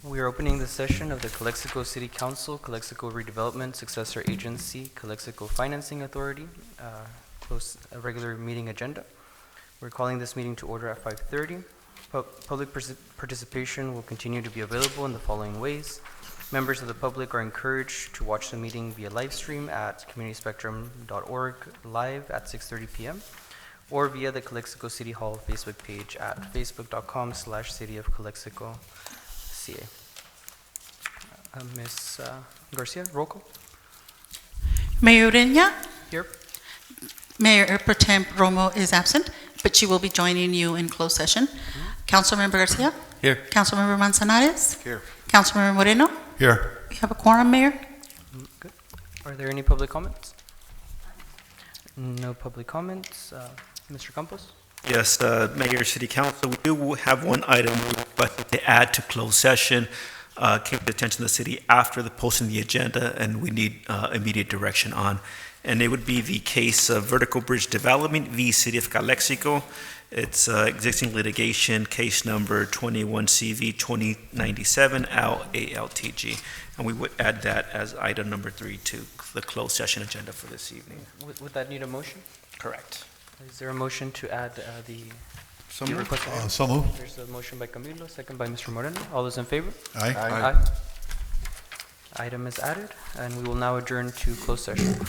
We are opening the session of the Calexico City Council, Calexico Redevelopment Successor Agency, Calexico Financing Authority, close a regular meeting agenda. We're calling this meeting to order at 5:30. Public participation will continue to be available in the following ways. Members of the public are encouraged to watch the meeting via live stream at communityspectrum.org live at 6:30 p.m. or via the Calexico City Hall Facebook page at facebook.com/City of Calexico CA. Ms. Garcia, roll call. Mayor Ureña. Here. Mayor Pro Tem Romo is absent, but she will be joining you in closed session. Councilmember Garcia. Here. Councilmember Manzanares. Here. Councilmember Moreno. Here. We have a quorum, Mayor. Good. Are there any public comments? No public comments. Mr. Campos? Yes, Mayor, City Council, we do have one item we requested to add to closed session. Came to the attention of the city after the posting of the agenda, and we need immediate direction on. And it would be the case of Vertical Bridge Development v. City of Calexico. It's existing litigation, case number 21CV 2097 LALTG. And we would add that as item number 3 to the closed session agenda for this evening. Would that need a motion? Correct. Is there a motion to add the So request? so moved. There's a motion by Camilo, second by Mr. Moreno. All those in favor? Aye. Aye. Item is added, and we will now adjourn to closed session.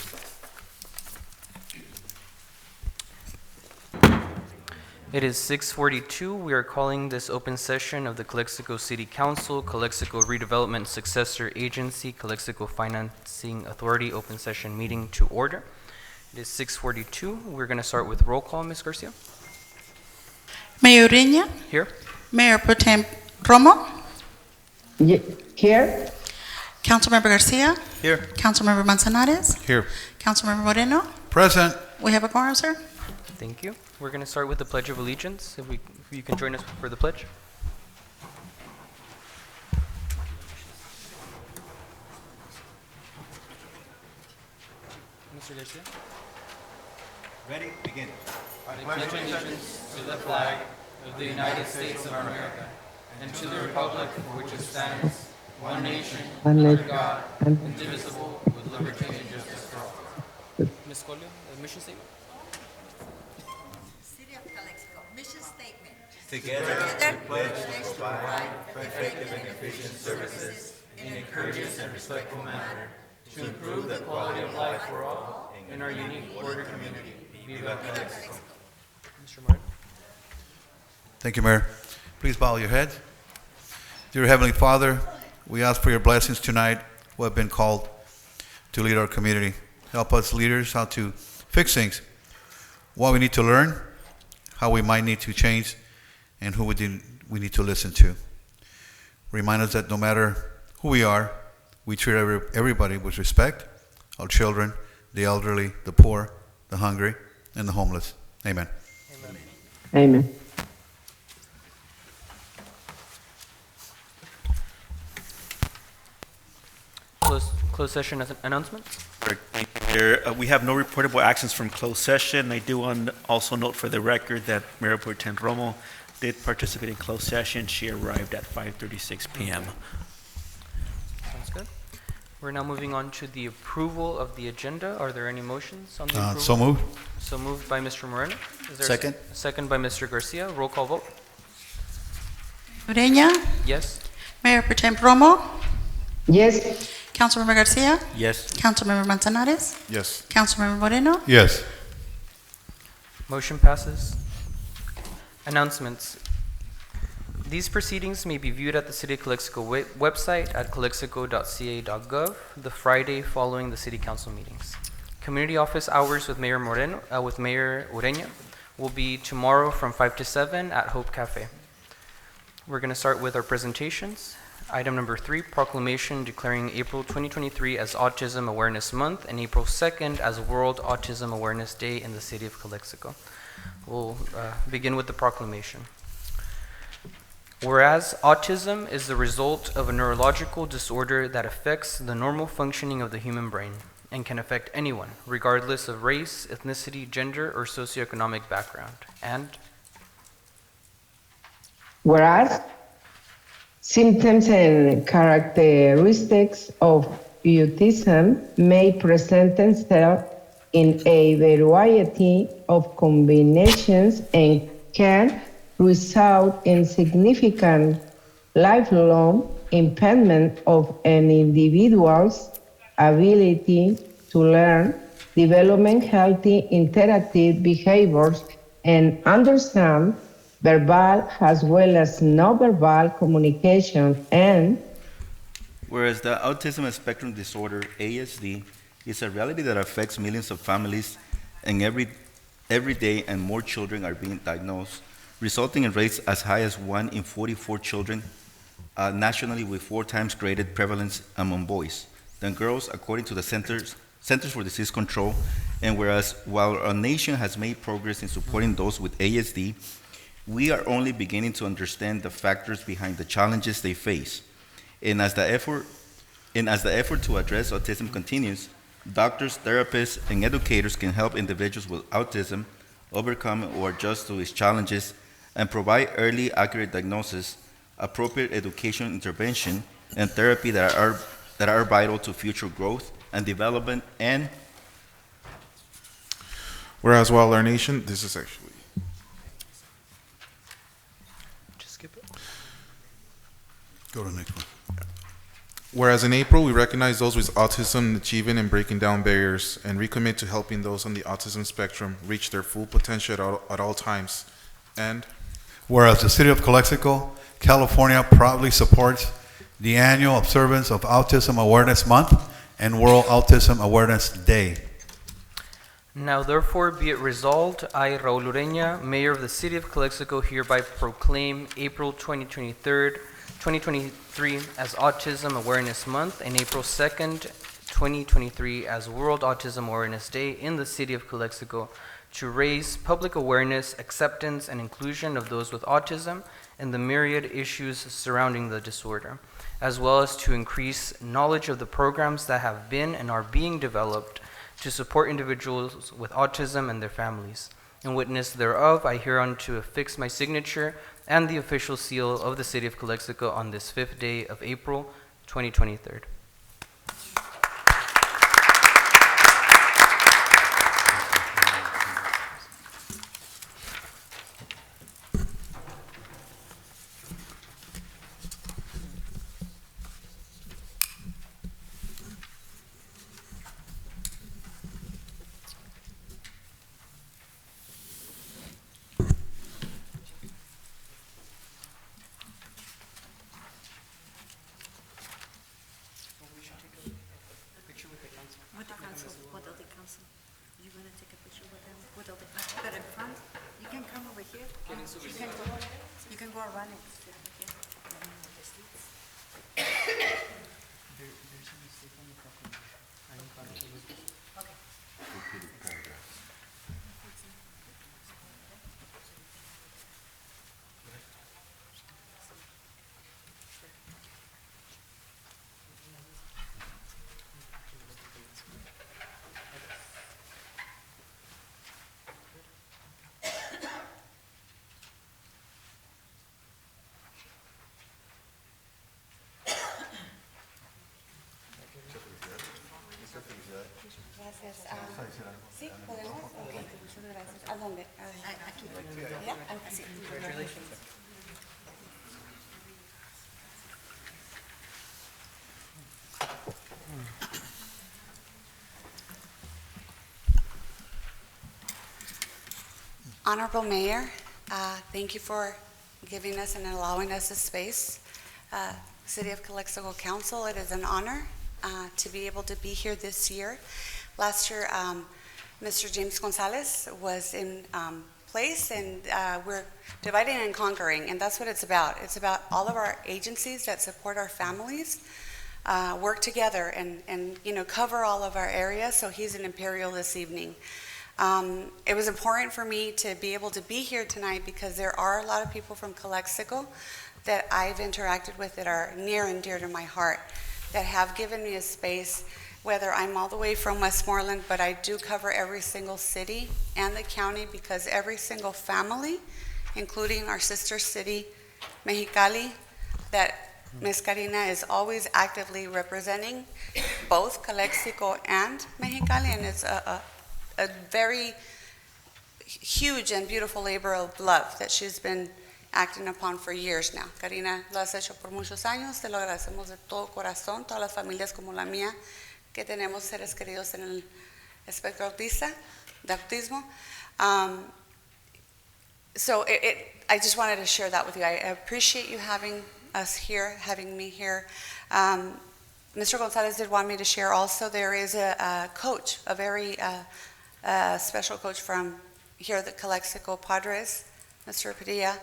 It is 6:42. We are calling this open session of the Calexico City Council, Calexico Redevelopment Successor Agency, Calexico Financing Authority open session meeting to order. It is 6:42. We're going to start with roll call. Ms. Garcia? Mayor Ureña. Here. Mayor Pro Tem Romo. Here. Councilmember Garcia. Here. Councilmember Manzanares. Here. Councilmember Moreno. Present. We have a quorum, sir. Thank you. We're going to start with the Pledge of Allegiance. If you can join us for the pledge. Mr. Garcia? Ready? Begin. I pledge allegiance to the flag of the United States of America and to the republic for which it stands, one nation, under God, indivisible, with liberty and justice for all. Ms. Colio, mission statement? City of Calexico, mission statement. Together, we pledge to provide effective and efficient services in a courteous and respectful manner to improve the quality of life for all in our unique border community. Viva Calexico. Mr. Martin? Thank you, Mayor. Please bow your head. Dear Heavenly Father, we ask for your blessings tonight who have been called to lead our community. Help us leaders how to fix things, what we need to learn, how we might need to change, and who we need to listen to. Remind us that no matter who we are, we treat everybody with respect, our children, the elderly, the poor, the hungry, and the homeless. Amen. Amen. Closed session announcements? Thank you, Mayor. We have no reportable actions from closed session. I do also note for the record that Mayor Pro Tem Romo did participate in closed session. She arrived at 5:36 p.m. Sounds good. We're now moving on to the approval of the agenda. Are there any motions on the approval? So moved. So moved by Mr. Moreno. Is there Second. a second by Mr. Garcia. Roll call vote. Ureña. Yes. Mayor Pro Tem Romo. Yes. Councilmember Garcia. Yes. Councilmember Manzanares. Yes. Councilmember Moreno. Yes. Motion passes. Announcements. These proceedings may be viewed at the City of Calexico website at calexico.ca.gov the Friday following the City Council meetings. Community office hours with Mayor Ureña will be tomorrow from 5 to 7 at Hope Cafe. We're going to start with our presentations. Item number 3, proclamation declaring April 2023 as Autism Awareness Month and April 2nd as World Autism Awareness Day in the City of Calexico. We'll begin with the proclamation. Whereas autism is the result of a neurological disorder that affects the normal functioning of the human brain and can affect anyone, regardless of race, ethnicity, gender, or socioeconomic background. And Whereas Symptoms and characteristics of autism may present themselves in a variety of combinations and can result in significant lifelong impairment of an individual's ability to learn, development healthy interactive behaviors, and understand verbal as well as nonverbal communication. And Whereas the autism spectrum disorder, ASD, is a reality that affects millions of families, and every day and more children are being diagnosed, resulting in rates as high as 1 in 44 children nationally, with 4 times greater prevalence among boys than girls, according to the Centers for Disease Control. And whereas while our nation has made progress in supporting those with ASD, we are only beginning to understand the factors behind the challenges they face. And as the effort to address autism continues, doctors, therapists, and educators can help individuals with autism overcome or adjust to its challenges and provide early, accurate diagnosis, appropriate education intervention, and therapy that are vital to future growth and development. And Whereas while our nation, this is actually, Just skip it. Go to the next one. whereas in April, we recognize those with autism achieving and breaking down barriers and recommit to helping those on the autism spectrum reach their full potential at all times. And Whereas the City of Calexico, California proudly supports the annual observance of Autism Awareness Month and World Autism Awareness Day. Now therefore be it resolved, I, Raul Ureña, Mayor of the City of Calexico, hereby proclaim April 2023 as Autism Awareness Month and April 2nd, 2023 as World Autism Awareness Day in the City of Calexico to raise public awareness, acceptance, and inclusion of those with autism and the myriad issues surrounding the disorder, as well as to increase knowledge of the programs that have been and are being developed to support individuals with autism and their families. In witness thereof, I hereunto affix my signature and the official seal of the City of Calexico on this 5th day of April, 2023. With the council, without the council. You're gonna take a picture with them, without the council, but in front, you can come over here. You can go around it. Gracias. Sí, podemos. Ok, muchas gracias. ¿A dónde? Aquí. ¿Ya? Sí. Honorable Mayor, thank you for giving us and allowing us this space. City of Calexico Council, it is an honor to be able to be here this year. Last year, Mr. James Gonzalez was in place, and we're dividing and conquering, and that's what it's about. It's about all of our agencies that support our families work together and cover all of our areas, so he's in Imperial this evening. It was important for me to be able to be here tonight because there are a lot of people from Calexico that I've interacted with that are near and dear to my heart, that have given me a space, whether I'm all the way from Westmoreland, but I do cover every single city and the county because every single family, including our sister city, Mexicali, that Ms. Karina is always actively representing both Calexico and Mexicali, and it's a very huge and beautiful labor of love that she's been acting upon for years now. Karina, lo has hecho por muchos años, te lo agradecemos de todo corazón, todas las familias como la mía, que tenemos seres queridos en el espectro autista, de autismo. So I just wanted to share that with you. I appreciate you having us here, having me here. Mr. Gonzalez did want me to share also, there is a coach, a very special coach from here at the Calexico Padres, Mr. Padilla,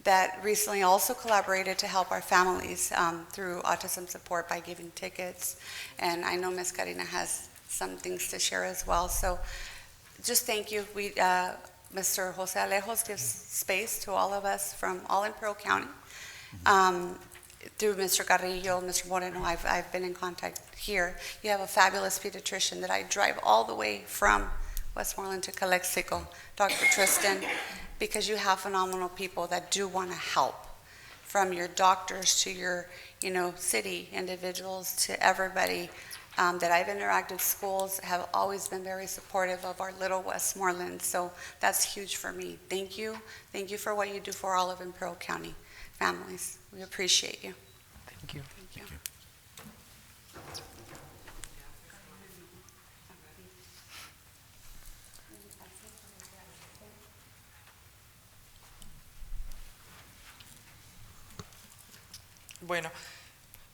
that recently also collaborated to help our families through autism support by giving tickets. And I know Ms. Karina has some things to share as well. So just thank you. Mr. Jose Alejos gives space to all of us from all Imperial County. Through Mr. Carrillo, Mr. Moreno, I've been in contact here. You have a fabulous pediatrician that I drive all the way from Westmoreland to Calexico, Dr. Tristan, because you have phenomenal people that do want to help, from your doctors to your, city individuals to everybody that I've interacted with. Schools have always been very supportive of our little Westmoreland, so that's huge for me. Thank you. Thank you for what you do for all of Imperial County families. We appreciate you. Thank you. Thank you. Bueno,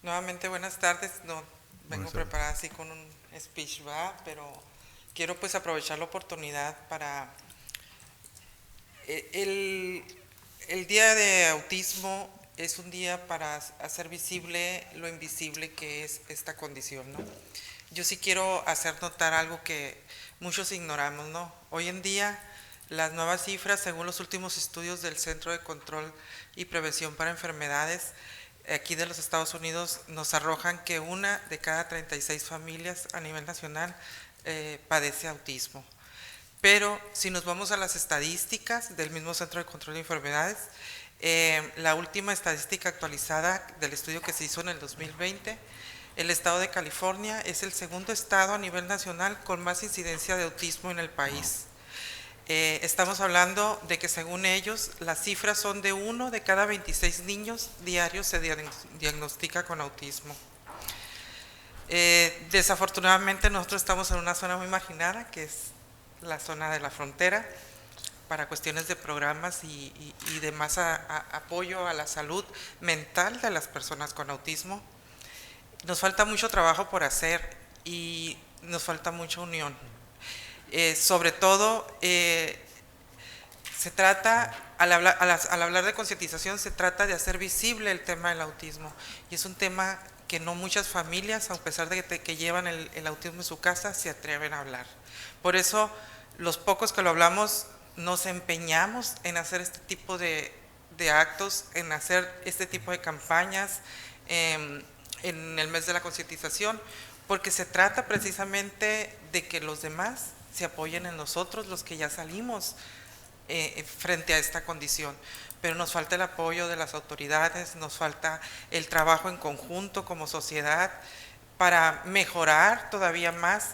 nuevamente buenas tardes. No vengo Buenas tardes. preparada así con un speech, ¿verdad? Pero quiero pues aprovechar la oportunidad para el Día de Autismo es un día para hacer visible lo invisible que es esta condición, ¿no? Yo sí quiero hacer notar algo que muchos ignoramos, ¿no? Hoy en día las nuevas cifras, según los últimos estudios del Centro de Control y Prevención para Enfermedades aquí de los Estados Unidos, nos arrojan que 1 de cada 36 familias a nivel nacional padece autismo. Pero si nos vamos a las estadísticas del mismo Centro de Control de Enfermedades, la última estadística actualizada del estudio que se hizo en el 2020, el estado de California es el segundo estado a nivel nacional con más incidencia de autismo en el país. Estamos hablando de que según ellos las cifras son de 1 de cada 26 niños diarios se diagnostica con autismo. Desafortunadamente nosotros estamos en una zona muy marginada, que es la zona de la frontera, para cuestiones de programas y de más apoyo a la salud mental de las personas con autismo. Nos falta mucho trabajo por hacer y nos falta mucha unión. Sobre todo, se trata, al hablar de concientización, se trata de hacer visible el tema del autismo. Y es un tema que no muchas familias, a pesar de que llevan el autismo en su casa, se atreven a hablar. Por eso, los pocos que lo hablamos, nos empeñamos en hacer este tipo de actos, en hacer este tipo de campañas en el mes de la concientización, porque se trata precisamente de que los demás se apoyen en nosotros, los que ya salimos frente a esta condición. Pero nos falta el apoyo de las autoridades, nos falta el trabajo en conjunto como sociedad para mejorar todavía más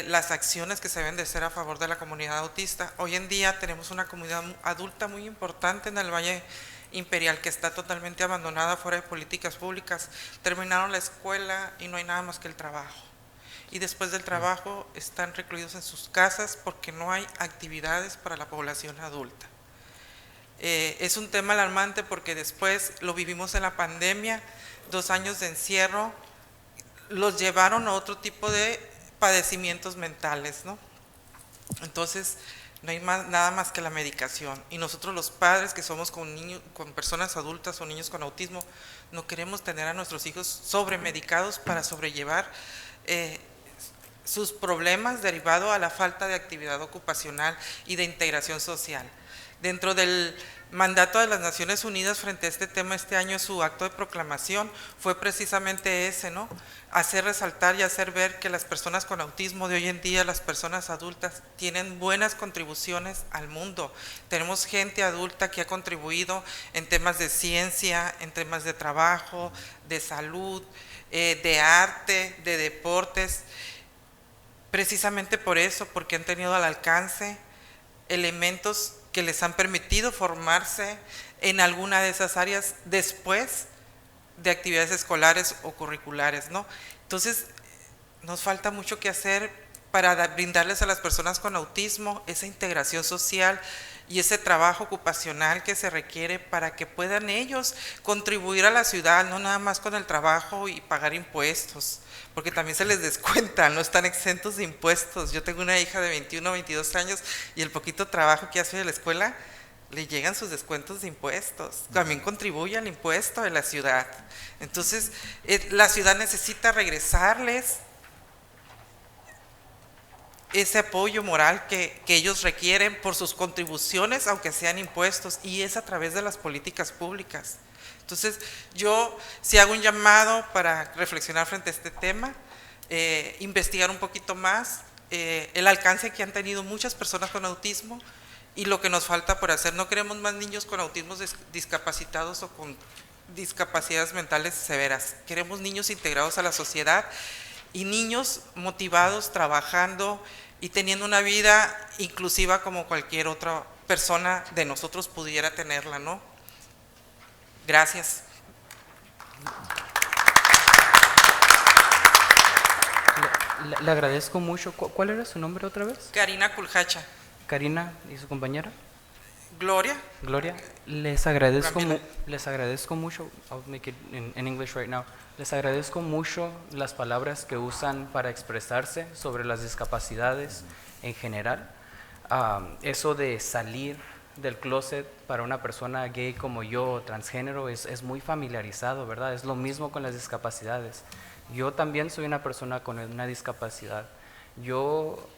las acciones que se deben de hacer a favor de la comunidad autista. Hoy en día tenemos una comunidad adulta muy importante en el Valle Imperial que está totalmente abandonada fuera de políticas públicas. Terminaron la escuela y no hay nada más que el trabajo. Y después del trabajo están recluidos en sus casas porque no hay actividades para la población adulta. Es un tema alarmante porque después lo vivimos en la pandemia, 2 años de encierro, los llevaron a otro tipo de padecimientos mentales, ¿no? Entonces, no hay nada más que la medicación. Y nosotros los padres que somos con personas adultas o niños con autismo, no queremos tener a nuestros hijos sobremedicados para sobrellevar sus problemas derivados a la falta de actividad ocupacional y de integración social. Dentro del mandato de las Naciones Unidas frente a este tema este año, su acto de proclamación fue precisamente ese, ¿no? Hacer resaltar y hacer ver que las personas con autismo de hoy en día, las personas adultas, tienen buenas contribuciones al mundo. Tenemos gente adulta que ha contribuido en temas de ciencia, en temas de trabajo, de salud, de arte, de deportes, precisamente por eso, porque han tenido al alcance elementos que les han permitido formarse en alguna de esas áreas después de actividades escolares o curriculares, ¿no? Entonces, nos falta mucho que hacer para brindarles a las personas con autismo esa integración social y ese trabajo ocupacional que se requiere para que puedan ellos contribuir a la ciudad, no nada más con el trabajo y pagar impuestos, porque también se les descuenta, no están exentos de impuestos. Yo tengo una hija de 21 o 22 años y el poquito trabajo que hace en la escuela, le llegan sus descuentos de impuestos, también contribuye al impuesto de la ciudad. Entonces, la ciudad necesita regresarles ese apoyo moral que ellos requieren por sus contribuciones, aunque sean impuestos, y es a través de las políticas públicas. Entonces, yo sí hago un llamado para reflexionar frente a este tema, investigar un poquito más el alcance que han tenido muchas personas con autismo y lo que nos falta por hacer. No queremos más niños con autismo discapacitados o con discapacidades mentales severas. Queremos niños integrados a la sociedad y niños motivados, trabajando y teniendo una vida inclusiva como cualquier otra persona de nosotros pudiera tenerla, ¿no? Gracias. Le agradezco mucho. ¿Cuál era su nombre otra vez? Karina Kulhacha. Karina y su compañera. Gloria. Gloria, les agradezco Gabriela. mucho. I'll make it in English right now. Les agradezco mucho las palabras que usan para expresarse sobre las discapacidades en general. Eso de salir del closet para una persona gay como yo, transgénero, es muy familiarizado, ¿verdad? Es lo mismo con las discapacidades. Yo también soy una persona con una discapacidad. Yo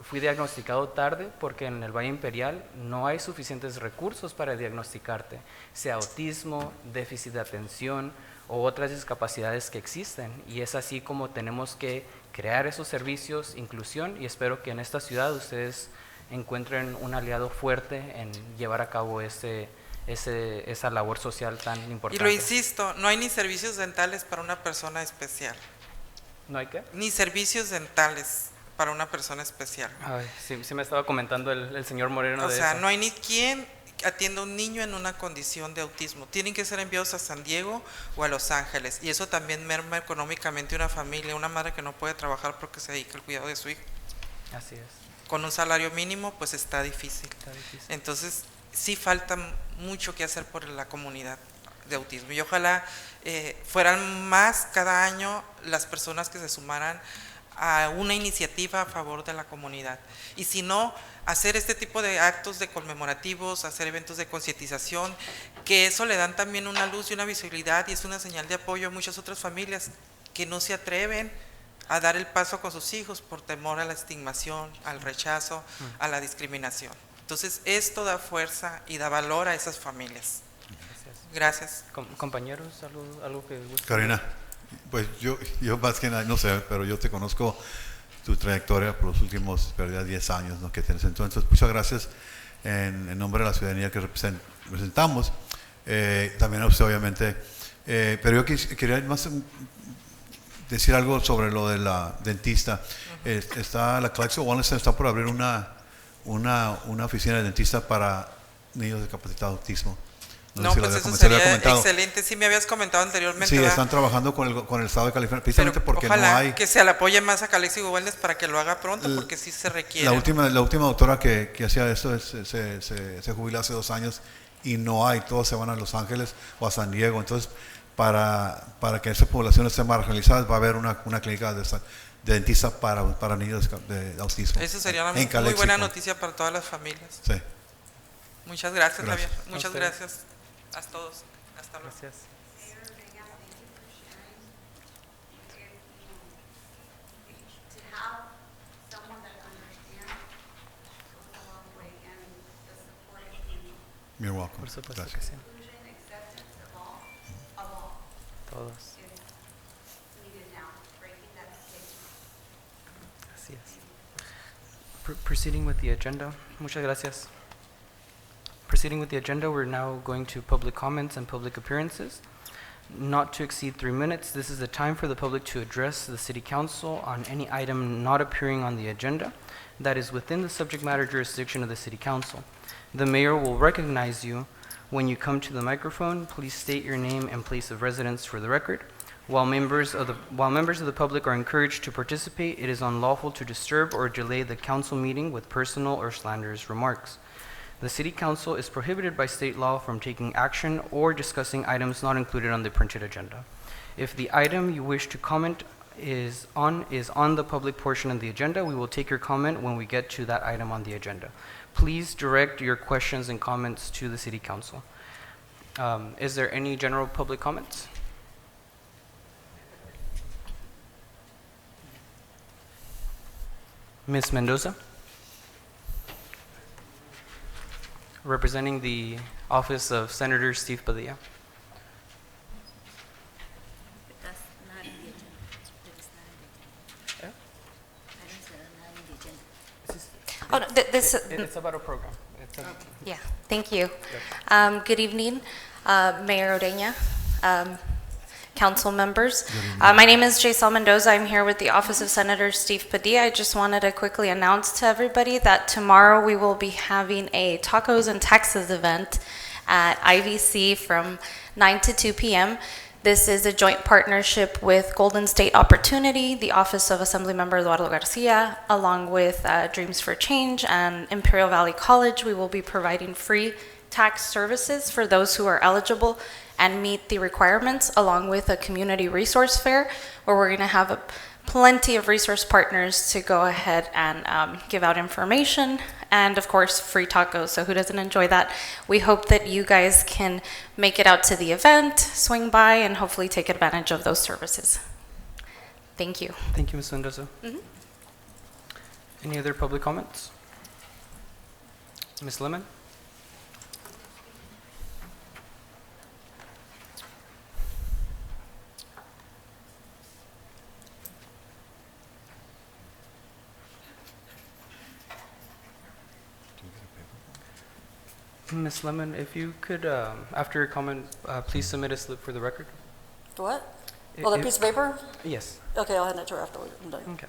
fui diagnosticado tarde porque en el Valle Imperial no hay suficientes recursos para diagnosticarte, sea autismo, déficit de atención o otras discapacidades que existen. Y es así como tenemos que crear esos servicios, inclusión, y espero que en esta ciudad ustedes encuentren un aliado fuerte en llevar a cabo esa labor social tan importante. Y lo insisto, no hay ni servicios dentales para una persona especial. ¿No hay qué? Ni servicios dentales para una persona especial. Ay, sí me estaba comentando el señor Moreno de eso. O sea, no hay ni quien atienda a un niño en una condición de autismo. Tienen que ser enviados a San Diego o a Los Ángeles. Y eso también merma económicamente una familia, una madre que no puede trabajar porque se dedica al cuidado de su hijo. Así es. Con un salario mínimo, pues está difícil. Entonces, sí falta mucho que hacer por la comunidad de autismo. Y ojalá fueran más cada año las personas que se sumaran a una iniciativa a favor de la comunidad. Y si no, hacer este tipo de actos de conmemorativos, hacer eventos de concientización, que eso le dan también una luz y una visibilidad y es una señal de apoyo a muchas otras familias que no se atreven a dar el paso con sus hijos por temor a la estigmación, al rechazo, a la discriminación. Entonces, esto da fuerza y da valor a esas familias. Gracias. Compañeros, algo que guste. Karina, pues yo más que nada, no sé, pero yo te conozco tu trayectoria por los últimos 10 años, ¿no?, que tienes. Entonces, muchas gracias en nombre de la ciudadanía que representamos. También a usted, obviamente. Pero yo quería más decir algo sobre lo de la dentista. Está la Calexico Wellness está por abrir una oficina de dentista para niños discapacitados de autismo. No, sé si pues lo eso sería comentado. excelente. Sí, me habías comentado anteriormente. Sí, ¿verdad? están trabajando con el Estado de California, precisamente pero porque ojalá no hay. Que se le apoye más a Calexico Wellness para que lo haga pronto, porque sí se requiere. La última doctora que hacía esto se jubiló hace 2 años y no hay, todos se van a Los Ángeles o a San Diego. Entonces, para que esa población esté marginalizada, va a haber una clínica de dentista para niños de autismo. Eso sería una muy buena noticia para todas las familias. Sí. Muchas gracias, Javier. A Muchas usted. gracias a todos. Hasta luego. Gracias. To have someone that understands goes a long way, and the support You're welcome. Por supuesto que Gracias. sí. Todos. Así es. Proceeding with the agenda. Muchas gracias. Proceeding with the agenda, we're now going to public comments and public appearances. Not to exceed 3 minutes, this is the time for the public to address the City Council on any item not appearing on the agenda that is within the subject matter jurisdiction of the City Council. The mayor will recognize you when you come to the microphone. Please state your name and place of residence for the record. While members of the public are encouraged to participate, it is unlawful to disturb or delay the council meeting with personal or slanderous remarks. The City Council is prohibited by state law from taking action or discussing items not included on the printed agenda. If the item you wish to comment is on the public portion of the agenda, we will take your comment when we get to that item on the agenda. Please direct your questions and comments to the City Council. Is there any general public comments? Ms. Mendoza? Representing the office of Senator Steve Padilla. That's not in the agenda. It's not in the agenda. Items that are not in the agenda. Oh, no, this, It's about a program. yeah, thank you. Good evening, Mayor Odeña, council members. My name is Jaisal Mendoza. I'm here with the Office of Senator Steve Padilla. I just wanted to quickly announce to everybody that tomorrow we will be having a Tacos and Texas event at IVC from 9 to 2 p.m. This is a joint partnership with Golden State Opportunity, the Office of Assemblymember Eduardo Garcia, along with Dreams for Change and Imperial Valley College. We will be providing free tax services for those who are eligible and meet the requirements, along with a community resource fair where we're going to have plenty of resource partners to go ahead and give out information, and of course free tacos. So who doesn't enjoy that? We hope that you guys can make it out to the event, swing by, and hopefully take advantage of those services. Thank you. Thank you, Ms. Mendoza. Any other public comments? Ms. Lemon? Ms. Lemon, if you could, after your comment, please submit a slip for the record. What? Oh, that piece of paper? Yes. Okay, I'll hand it to her afterward. I'm done. Okay.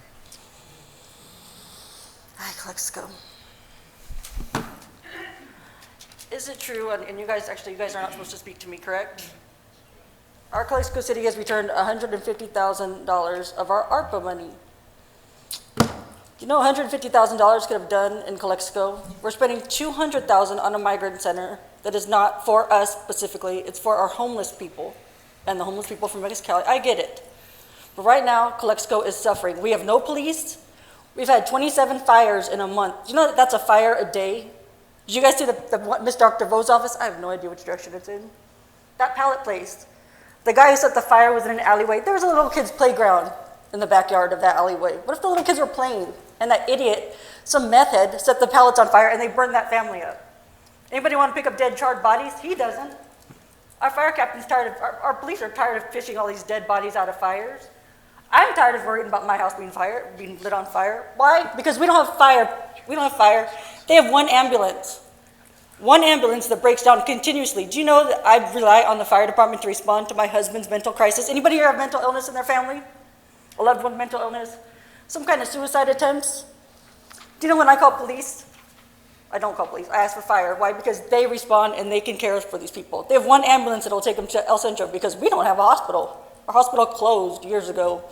Hi, Calexico. Is it true, and you guys are not supposed to speak to me, correct? Our Calexico City has returned $150,000 of our ARPA money. You know, $150,000 could have done in Calexico. We're spending $200,000 on a migrant center that is not for us specifically. It's for our homeless people and the homeless people from Mexicali. I get it. But right now, Calexico is suffering. We have no police. We've had 27 fires in a month. You know that's a fire a day? Did you guys see the Miss Dr. Vo's office? I have no idea which direction it's in. That pallet place. The guy who set the fire was in an alleyway. There was a little kid's playground in the backyard of that alleyway. What if the little kids were playing and that idiot, some meth head, set the pallets on fire and they burned that family up? Anybody want to pick up dead, charred bodies? He doesn't. Our fire captain's tired of, our police are tired of fishing all these dead bodies out of fires. I'm tired of worrying about my house being lit on fire. Why? Because we don't have fire. We don't have fire. They have one ambulance. One ambulance that breaks down continuously. Do you know that I rely on the fire department to respond to my husband's mental crisis? Anybody here have mental illness in their family? A loved one mental illness? Some kind of suicide attempts? Do you know when I call police? I don't call police. I ask for fire. Why? Because they respond and they can care for these people. They have one ambulance that will take them to El Centro because we don't have a hospital. Our hospital closed years ago.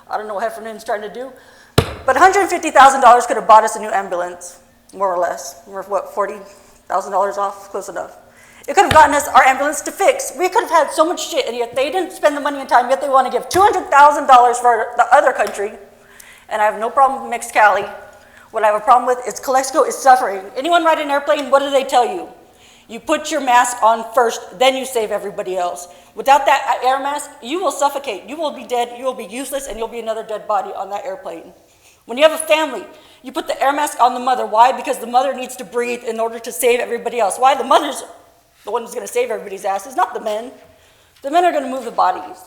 I don't know what Heffernan's trying to do. But $150,000 could have bought us a new ambulance, more or less. We're, what, $40,000 off? Close enough. It could have gotten us our ambulance to fix. We could have had so much shit, and yet they didn't spend the money and time, yet they want to give $200,000 for the other country. And I have no problem with Mexicali. What I have a problem with is Calexico is suffering. Anyone ride an airplane, what do they tell you? You put your mask on first, then you save everybody else. Without that air mask, you will suffocate. You will be dead, you will be useless, and you'll be another dead body on that airplane. When you have a family, you put the air mask on the mother. Why? Because the mother needs to breathe in order to save everybody else. Why? The mother's the one who's going to save everybody's asses, not the men. The men are going to move the bodies.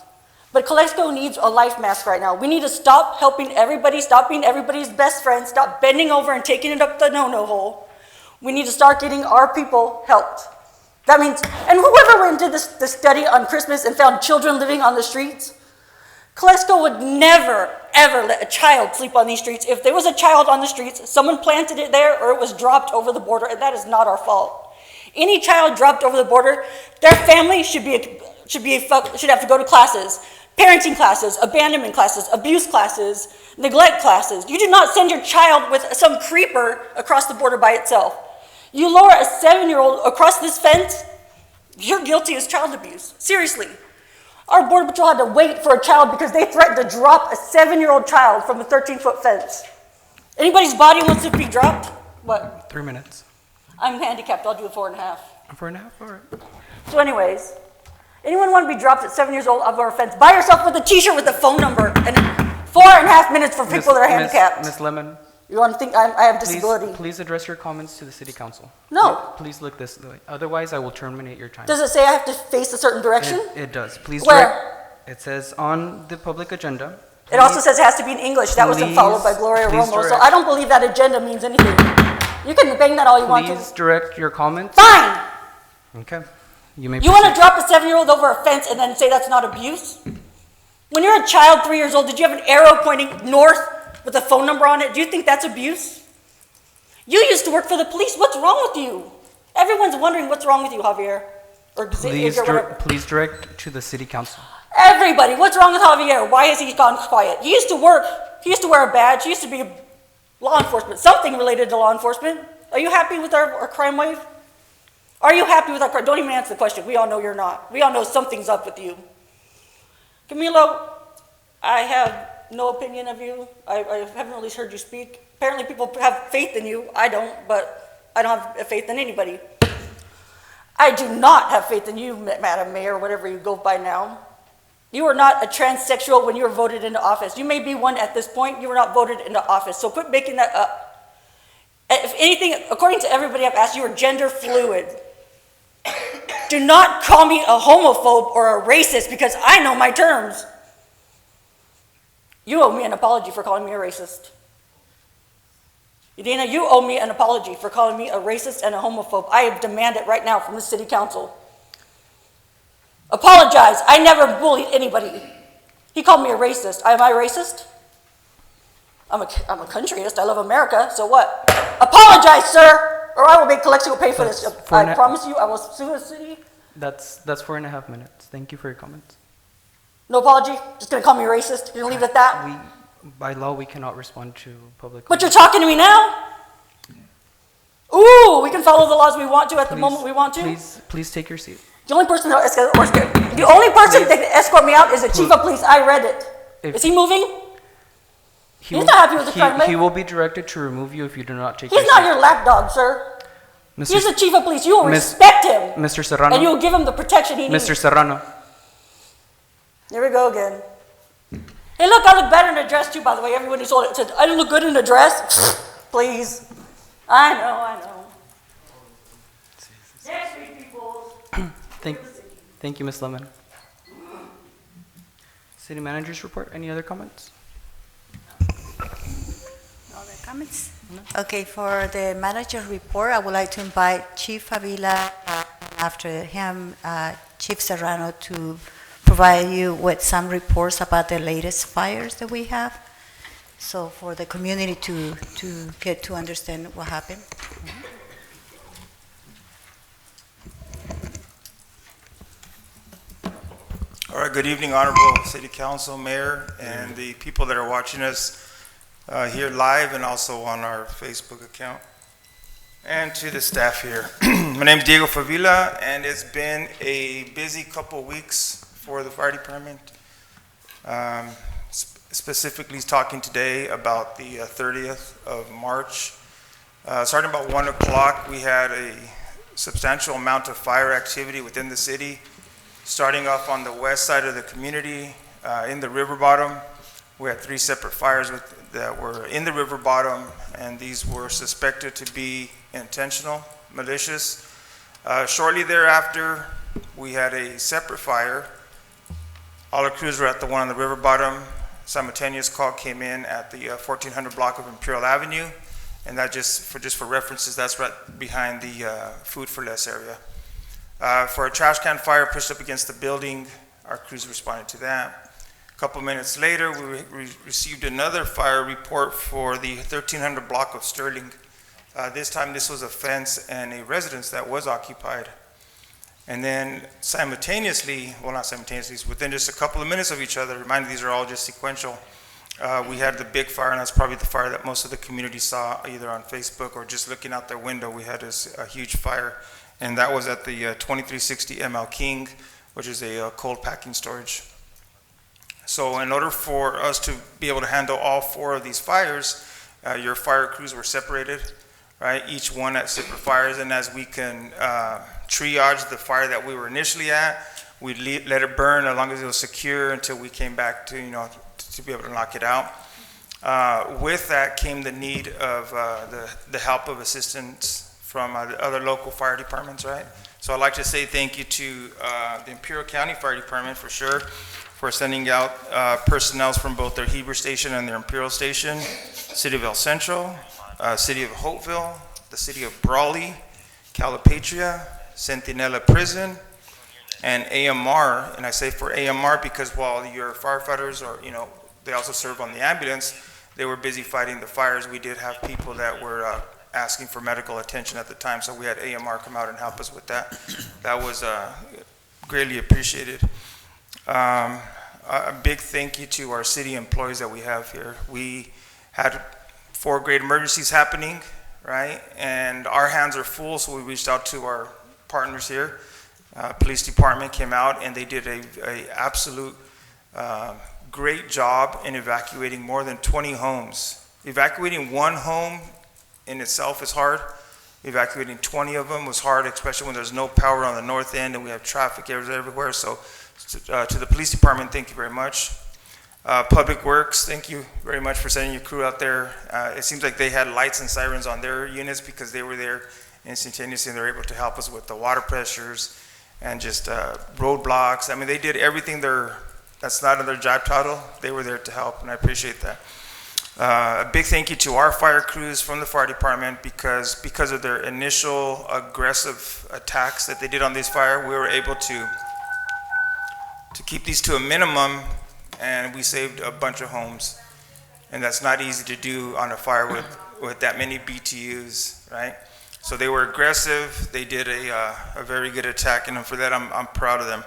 But Calexico needs a life mask right now. We need to stop helping everybody, stop being everybody's best friend, stop bending over and taking it up the no-no hole. We need to start getting our people helped. That means, and whoever went and did the study on Christmas and found children living on the streets, Calexico would never, ever let a child sleep on these streets. If there was a child on the streets, someone planted it there or it was dropped over the border, and that is not our fault. Any child dropped over the border, their family should have to go to classes. Parenting classes, abandonment classes, abuse classes, neglect classes. You do not send your child with some creeper across the border by itself. You lower a 7-year-old across this fence, you're guilty as child abuse. Seriously. Our Border Patrol had to wait for a child because they threatened to drop a 7-year-old child from a 13-foot fence. Anybody's body wants to be dropped? What? 3 minutes. I'm handicapped, I'll do a 4.5. 4.5, all right. So anyways, anyone want to be dropped at 7 years old over a fence? Buy yourself with a t-shirt with a phone number and 4.5 minutes for people that are handicapped. Miss Lemon. You want to think I have disability? Please address your comments to the city council. No. Please look this way. Otherwise, I will terminate your time. Does it say I have to face a certain direction? It does. Please. Where? It says on the public agenda. It also says it has to be in English. That wasn't followed by Gloria Romo. So I don't believe that agenda means anything. You can bang that all you want to. Please direct your comments. Fine. Okay. You may. You want to drop a 7-year-old over a fence and then say that's not abuse? When you're a child, 3 years old, did you have an arrow pointing north with a phone number on it? Do you think that's abuse? You used to work for the police. What's wrong with you? Everyone's wondering what's wrong with you, Javier. Or Please direct to the city council. Everybody, what's wrong with Javier? Why has he gone quiet? He used to work. He used to wear a badge. He used to be law enforcement, something related to law enforcement. Are you happy with our crime wave? Are you happy with our crime? Don't even answer the question. We all know you're not. We all know something's up with you. Camilo, I have no opinion of you. I haven't really heard you speak. Apparently people have faith in you. I don't, but I don't have faith in anybody. I do not have faith in you, Madam Mayor, whatever you go by now. You are not a transsexual when you were voted into office. You may be one at this point. You were not voted into office. So quit making that up. If anything, according to everybody I've asked, you are gender fluid. Do not call me a homophobe or a racist because I know my terms. You owe me an apology for calling me a racist. Edina, you owe me an apology for calling me a racist and a homophobe. I demand it right now from the city council. Apologize. I never bullied anybody. He called me a racist. Am I racist? I'm a countryist. I love America. So what? Apologize, sir, or I will make Calexico pay for this. I promise you I will sue the city. That's 4.5 minutes. Thank you for your comments. No apology? Just going to call me a racist? You're going to leave it at that? By law, we cannot respond to public. But you're talking to me now? Ooh, we can follow the laws we want to at the moment we want to? Please take your seat. The only person that can escort me out is the chief of police. I read it. Is he moving? He's not happy with the crime. He will be directed to remove you if you do not take your seat. He's not your lapdog, sir. He's the chief of police. You will respect him. Mr. Serrano. And you will give him the protection he needs. Mr. Serrano. Here we go again. Hey, look, I look better in a dress too, by the way. Everybody told it. Said, I look good in a dress. Please. I know. Next week, people. Thank you, Ms. Lemon. City Manager's report. Any other comments? No other comments? No. Okay, for the manager's report, I would like to invite Chief Avila, after him, Chief Serrano, to provide you with some reports about the latest fires that we have. So for the community to get to understand what happened. All right, good evening, Honorable City Council, Mayor, and the people that are watching us here live and also on our Facebook account, and to the staff here. My name is Diego Favila, and it's been a busy couple weeks for the fire department. Specifically talking today about the 30th of March. Starting about 1 o'clock, we had a substantial amount of fire activity within the city. Starting off on the west side of the community, in the river bottom, we had 3 separate fires that were in the river bottom, and these were suspected to be intentional, malicious. Shortly thereafter, we had a separate fire. All our crews were at the one on the river bottom. Simultaneous call came in at the 1400 block of Imperial Avenue, and that just for references, that's right behind the Food for Less area. For a trash can fire pushed up against the building, our crews responded to that. A couple minutes later, we received another fire report for the 1300 block of Sterling. This time, this was a fence and a residence that was occupied. And then simultaneously, well, not simultaneously, within just a couple of minutes of each other, remind these are all just sequential, we had the big fire, and that's probably the fire that most of the community saw either on Facebook or just looking out their window. We had a huge fire, and that was at the 2360 ML King, which is a cold packing storage. So in order for us to be able to handle all 4 of these fires, your fire crews were separated, right? Each one at separate fires, and as we can triage the fire that we were initially at, we'd let it burn as long as it was secure until we came back to, to be able to knock it out. With that came the need of the help of assistance from the other local fire departments, right? So I'd like to say thank you to the Imperial County Fire Department for sure, for sending out personnel from both their Heber Station and their Imperial Station, City of El Centro, City of Hopeville, the City of Brawley, Calipatria, Centinela Prison, and AMR. And I say for AMR because while your firefighters are, they also serve on the ambulance, they were busy fighting the fires. We did have people that were asking for medical attention at the time, so we had AMR come out and help us with that. That was greatly appreciated. A big thank you to our city employees that we have here. We had 4 great emergencies happening, right? And our hands are full, so we reached out to our partners here. Police department came out and they did a absolute great job in evacuating more than 20 homes. Evacuating one home in itself is hard. Evacuating 20 of them was hard, especially when there's no power on the north end and we have traffic everywhere. So to the police department, thank you very much. Public Works, thank you very much for sending your crew out there. It seems like they had lights and sirens on their units because they were there instantaneously and they were able to help us with the water pressures and just roadblocks. I mean, they did everything that's not in their job title. They were there to help, and I appreciate that. A big thank you to our fire crews from the fire department because of their initial aggressive attacks that they did on this fire, we were able to keep these to a minimum, and we saved a bunch of homes. And that's not easy to do on a fire with that many BTUs, right? So they were aggressive. They did a very good attack, and for that, I'm proud of them.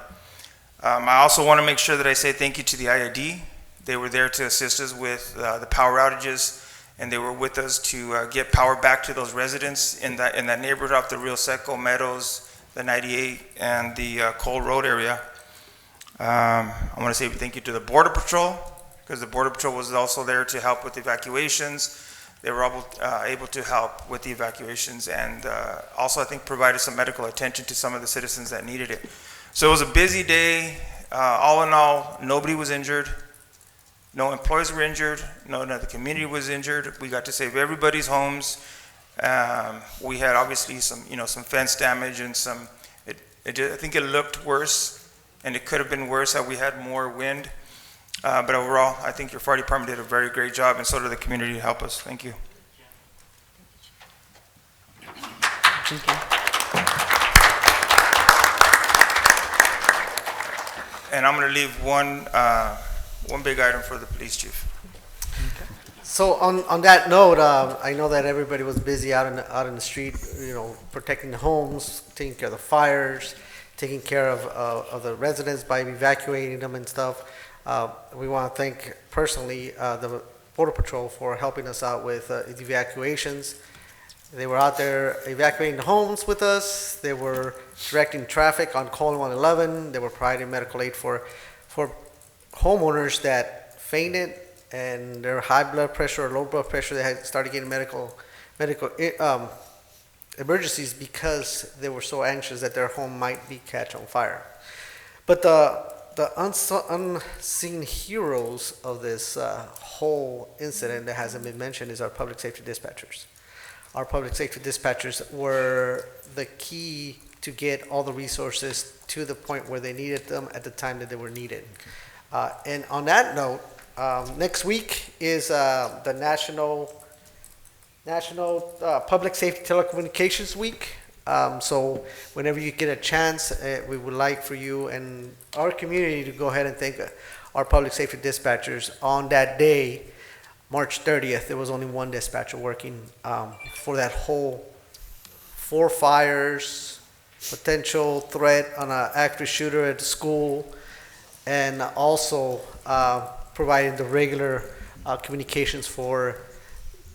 I also want to make sure that I say thank you to the IID. They were there to assist us with the power outages, and they were with us to get power back to those residents in that neighborhood off the Rio Seco, Meadows, the 98, and the Cole Road area. I want to say thank you to the Border Patrol, because the Border Patrol was also there to help with evacuations. They were able to help with the evacuations and also, I think, provided some medical attention to some of the citizens that needed it. So it was a busy day. All in all, nobody was injured. No employees were injured. No, the community was injured. We got to save everybody's homes. We had obviously some fence damage and I think it looked worse, and it could have been worse had we had more wind. But overall, I think your fire department did a very great job, and so did the community to help us. Thank you. Thank you. And I'm going to leave one big item for the police chief. So on that note, I know that everybody was busy out in the street, protecting the homes, taking care of the fires, taking care of the residents by evacuating them and stuff. We want to thank personally the Border Patrol for helping us out with the evacuations. They were out there evacuating the homes with us. They were directing traffic on Colon 111. They were providing medical aid for homeowners that fainted and their high blood pressure or low blood pressure. They had started getting medical emergencies because they were so anxious that their home might be catch on fire. But the unseen heroes of this whole incident that hasn't been mentioned is our public safety dispatchers. Our public safety dispatchers were the key to get all the resources to the point where they needed them at the time that they were needed. And on that note, next week is the National Public Safety Telecommunications Week. So whenever you get a chance, we would like for you and our community to go ahead and thank our public safety dispatchers. On that day, March 30th, there was only one dispatcher working for that whole 4 fires, potential threat on an active shooter at the school, and also providing the regular communications for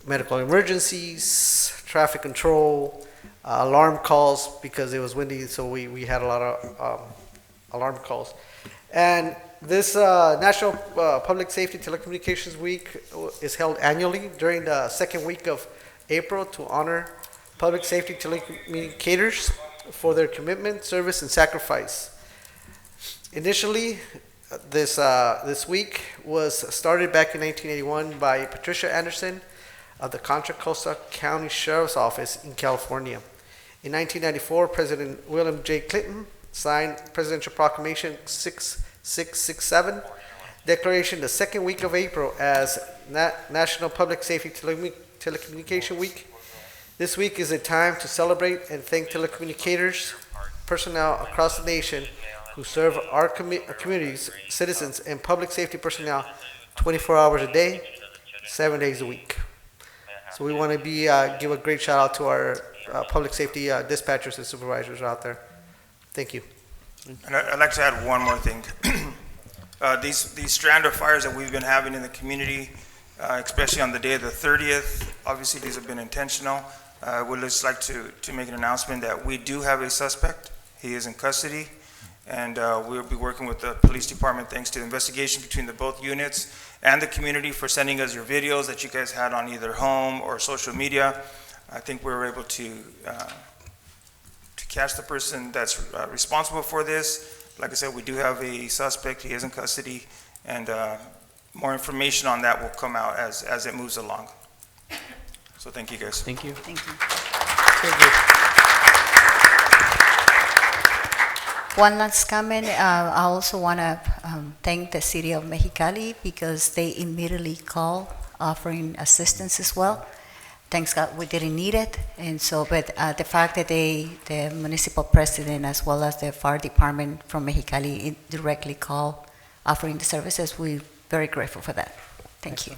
medical emergencies, traffic control, alarm calls, because it was windy, so we had a lot of alarm calls. And this National Public Safety Telecommunications Week is held annually during the second week of April to honor public safety telecommunicators for their commitment, service, and sacrifice. Initially, this week was started back in 1981 by Patricia Anderson of the Contra Costa County Sheriff's Office in California. In 1994, President William J. Clinton signed Presidential Proclamation 6667, declaration the second week of April as National Public Safety Telecommunication Week. This week is a time to celebrate and thank telecommunicators, personnel across the nation who serve our communities, citizens, and public safety personnel 24 hours a day, 7 days a week. So we want to give a great shout out to our public safety dispatchers and supervisors out there. Thank you. And I'd like to add one more thing. These strand of fires that we've been having in the community, especially on the day of the 30th, obviously these have been intentional. I would just like to make an announcement that we do have a suspect. He is in custody, and we'll be working with the police department thanks to the investigation between the both units and the community for sending us your videos that you guys had on either home or social media. I think we were able to catch the person that's responsible for this. Like I said, we do have a suspect. He is in custody, and more information on that will come out as it moves along. So thank you, guys. Thank you. Thank you. Thank you. One last comment. I also want to thank the city of Mexicali because they immediately called offering assistance as well. Thanks God we didn't need it. And so, but the fact that the municipal president as well as the fire department from Mexicali directly called offering the services, we're very grateful for that. Thank you.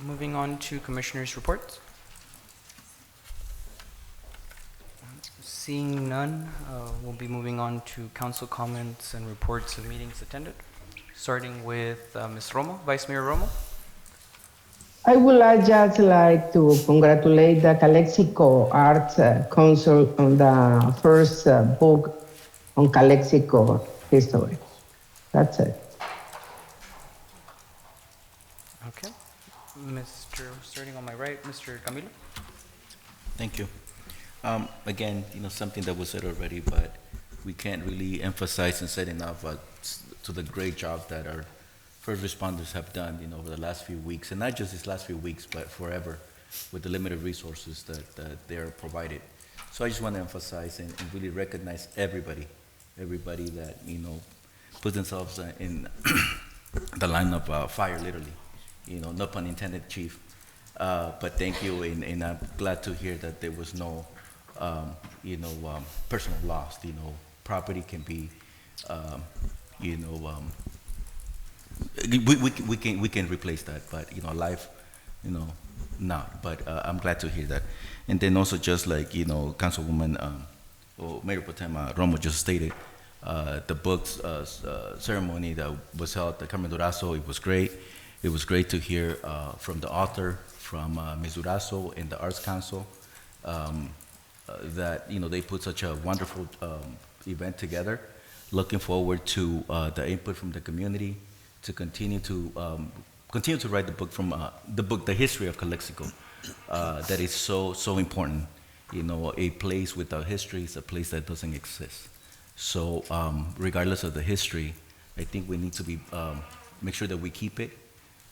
Moving on to commissioners' reports. Seeing none, we'll be moving on to council comments and reports of meetings attended, starting with Ms. Romo, Vice Mayor Romo. I would just like to congratulate the Calexico Arts Council on the first book on Calexico history. That's it. Okay. Starting on my right, Mr. Camilo. Thank you. Again, something that was said already, but we can't really emphasize and say enough to the great job that our first responders have done, over the last few weeks, and not just these last few weeks, but forever, with the limited resources that they are provided. So I just want to emphasize and really recognize everybody that, puts themselves in the line of fire, literally. No pun intended, Chief. But thank you, and I'm glad to hear that there was no, personal loss. Property can be, we can replace that, but life, not. But I'm glad to hear that. And then also, just like Councilwoman or Mayor Pro Tem Romo just stated, the books ceremony that was held at Carmen Durazo, it was great. It was great to hear from the author, from Ms. Durazo and the Arts Council, that they put such a wonderful event together. Looking forward to the input from the community to continue to write the book from the history of Calexico. That is so important. A place without history is a place that doesn't exist. So regardless of the history, I think we need to be make sure that we keep it.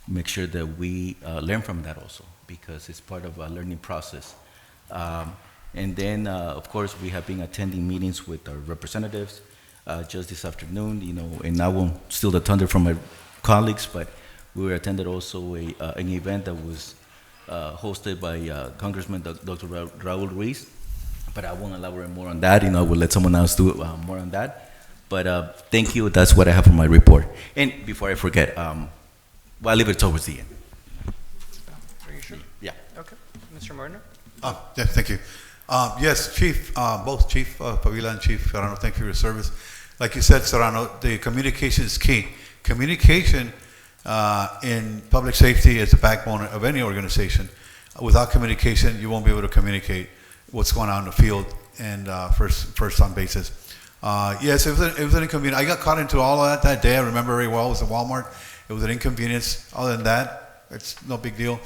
Make sure that we learn from that also. because it's part of a learning process. And then, of course, we have been attending meetings with our representatives just this afternoon, and I won't steal the thunder from my colleagues, but we attended also an event that was hosted by Congressman Dr. Raul Ruiz, but I won't elaborate more on that. I will let someone else do more on that. But thank you. That's what I have for my report. And before I forget, I'll leave it towards the end. Are you sure? Yeah. Okay. Mr. Martiner? Yes, thank you. Yes, Chief, both Chief Pavila and Chief Serrano, thank you for your service. Like you said, Serrano, the communication is key. Communication in public safety is the backbone of any organization. Without communication, you won't be able to communicate what's going on in the field and first on basis. Yes, it was an inconvenience. I got caught into all of that day. I remember very well. It was at Walmart. It was an inconvenience. Other than that, it's no big deal.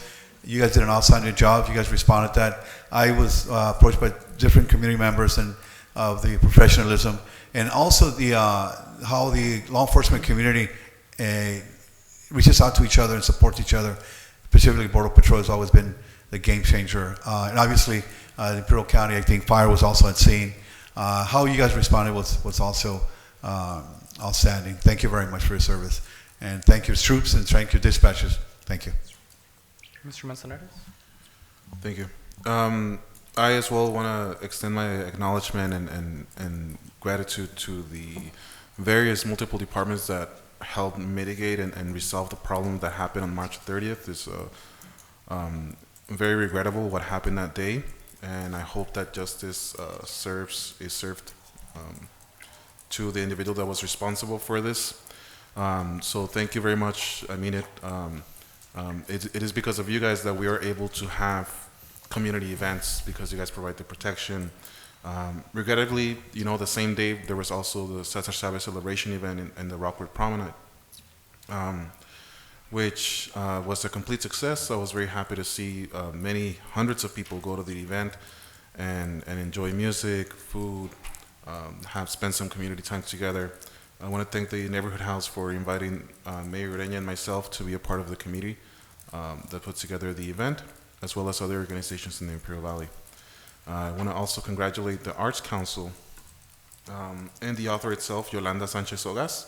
You guys did an outstanding job. You guys responded to that. I was approached by different community members and of the professionalism and also the how the law enforcement community reaches out to each other and supports each other. Specifically, Border Patrol has always been the game changer. And obviously, the Imperial County, I think fire was also at scene. How you guys responded was also outstanding. Thank you very much for your service. And thank your troops and thank your dispatchers. Thank you. Mr. Manzanares? Thank you. I as well want to extend my acknowledgement and gratitude to the various multiple departments that helped mitigate and resolve the problem that happened on March 30th. It's very regrettable what happened that day, and I hope that justice is served to the individual that was responsible for this. So thank you very much. I mean it. It is because of you guys that we are able to have community events, because you guys provide the protection. Regrettably, the same day there was also the Cesar Chavez celebration event in the Rockwood Promenade, which was a complete success. I was very happy to see many hundreds of people go to the event and enjoy music, food, spend some community time together. I want to thank the Neighborhood House for inviting Mayor Ureña and myself to be a part of the committee that put together the event, as well as other organizations in the Imperial Valley. I want to also congratulate the Arts Council and the author itself, Yolanda Sanchez Ogas,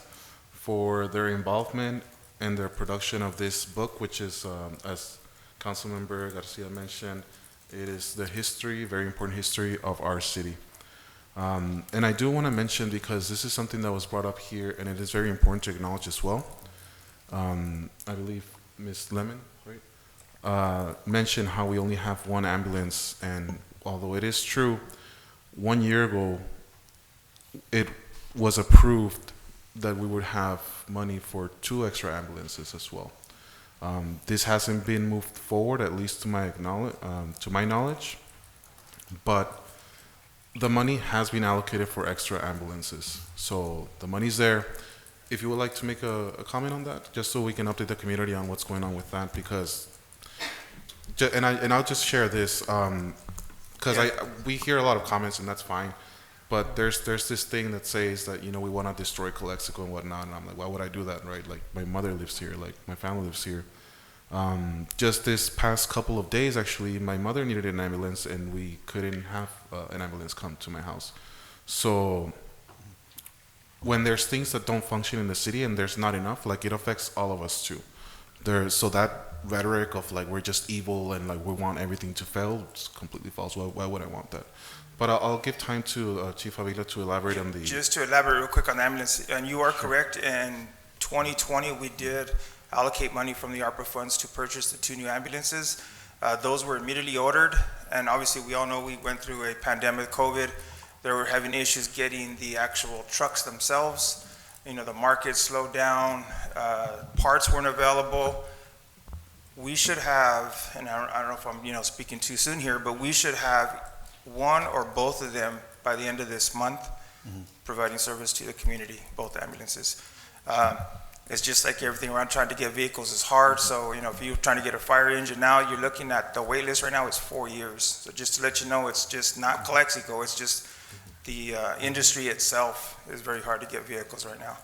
for their involvement in the production of this book, which is, as Councilmember Garcia mentioned, it is the history, very important history of our city. And I do want to mention, because this is something that was brought up here, and it is very important to acknowledge as well. I believe Ms. Lemon, right, mentioned how we only have one ambulance, and although it is true, 1 year ago, it was approved that we would have money for 2 extra ambulances as well. This hasn't been moved forward, at least to my knowledge, but the money has been allocated for extra ambulances. So the money's there. If you would like to make a comment on that, just so we can update the community on what's going on with that, because, and I'll just share this, because we hear a lot of comments, and that's fine, but there's this thing that says that, we want to destroy Calexico and whatnot, and I'm like, why would I do that, right? Like, my mother lives here, like, my family lives here. Just this past couple of days, actually, my mother needed an ambulance, and we couldn't have an ambulance come to my house. So when there's things that don't function in the city and there's not enough, like, it affects all of us too. So that rhetoric of like we're just evil and like we want everything to fail, it's completely false. Why would I want that? But I'll give time to Chief Avila to elaborate on the... Just to elaborate real quick on the ambulance, and you are correct, in 2020 we did allocate money from the ARPA funds to purchase the 2 new ambulances. Those were immediately ordered, and obviously we all know we went through a pandemic, COVID. They were having issues getting the actual trucks themselves. The market slowed down, parts weren't available. We should have, and I don't know if I'm speaking too soon here, but we should have one or both of them by the end of this month, providing service to the community, both ambulances. It's just like everything around trying to get vehicles is hard. So, if you're trying to get a fire engine now, you're looking at the wait list right now is 4 years. So just to let you know, it's just not Calexico, it's just the industry itself is very hard to get vehicles right now.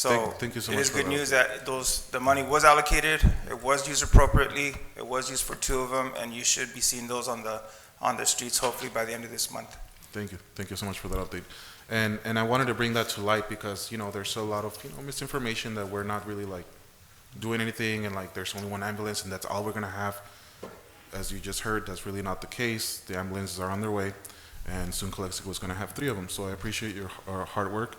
So Thank you so it much is for good that. news that the money was allocated, it was used appropriately, it was used for 2 of them, and you should be seeing those on the streets hopefully by the end of this month. Thank you. Thank you so much for that update. And I wanted to bring that to light because, there's a lot of, misinformation that we're not really like doing anything and like there's only one ambulance and that's all we're gonna have. As you just heard, that's really not the case. The ambulances are on their way and soon Calexico is gonna have 3 of them. So I appreciate your hard work.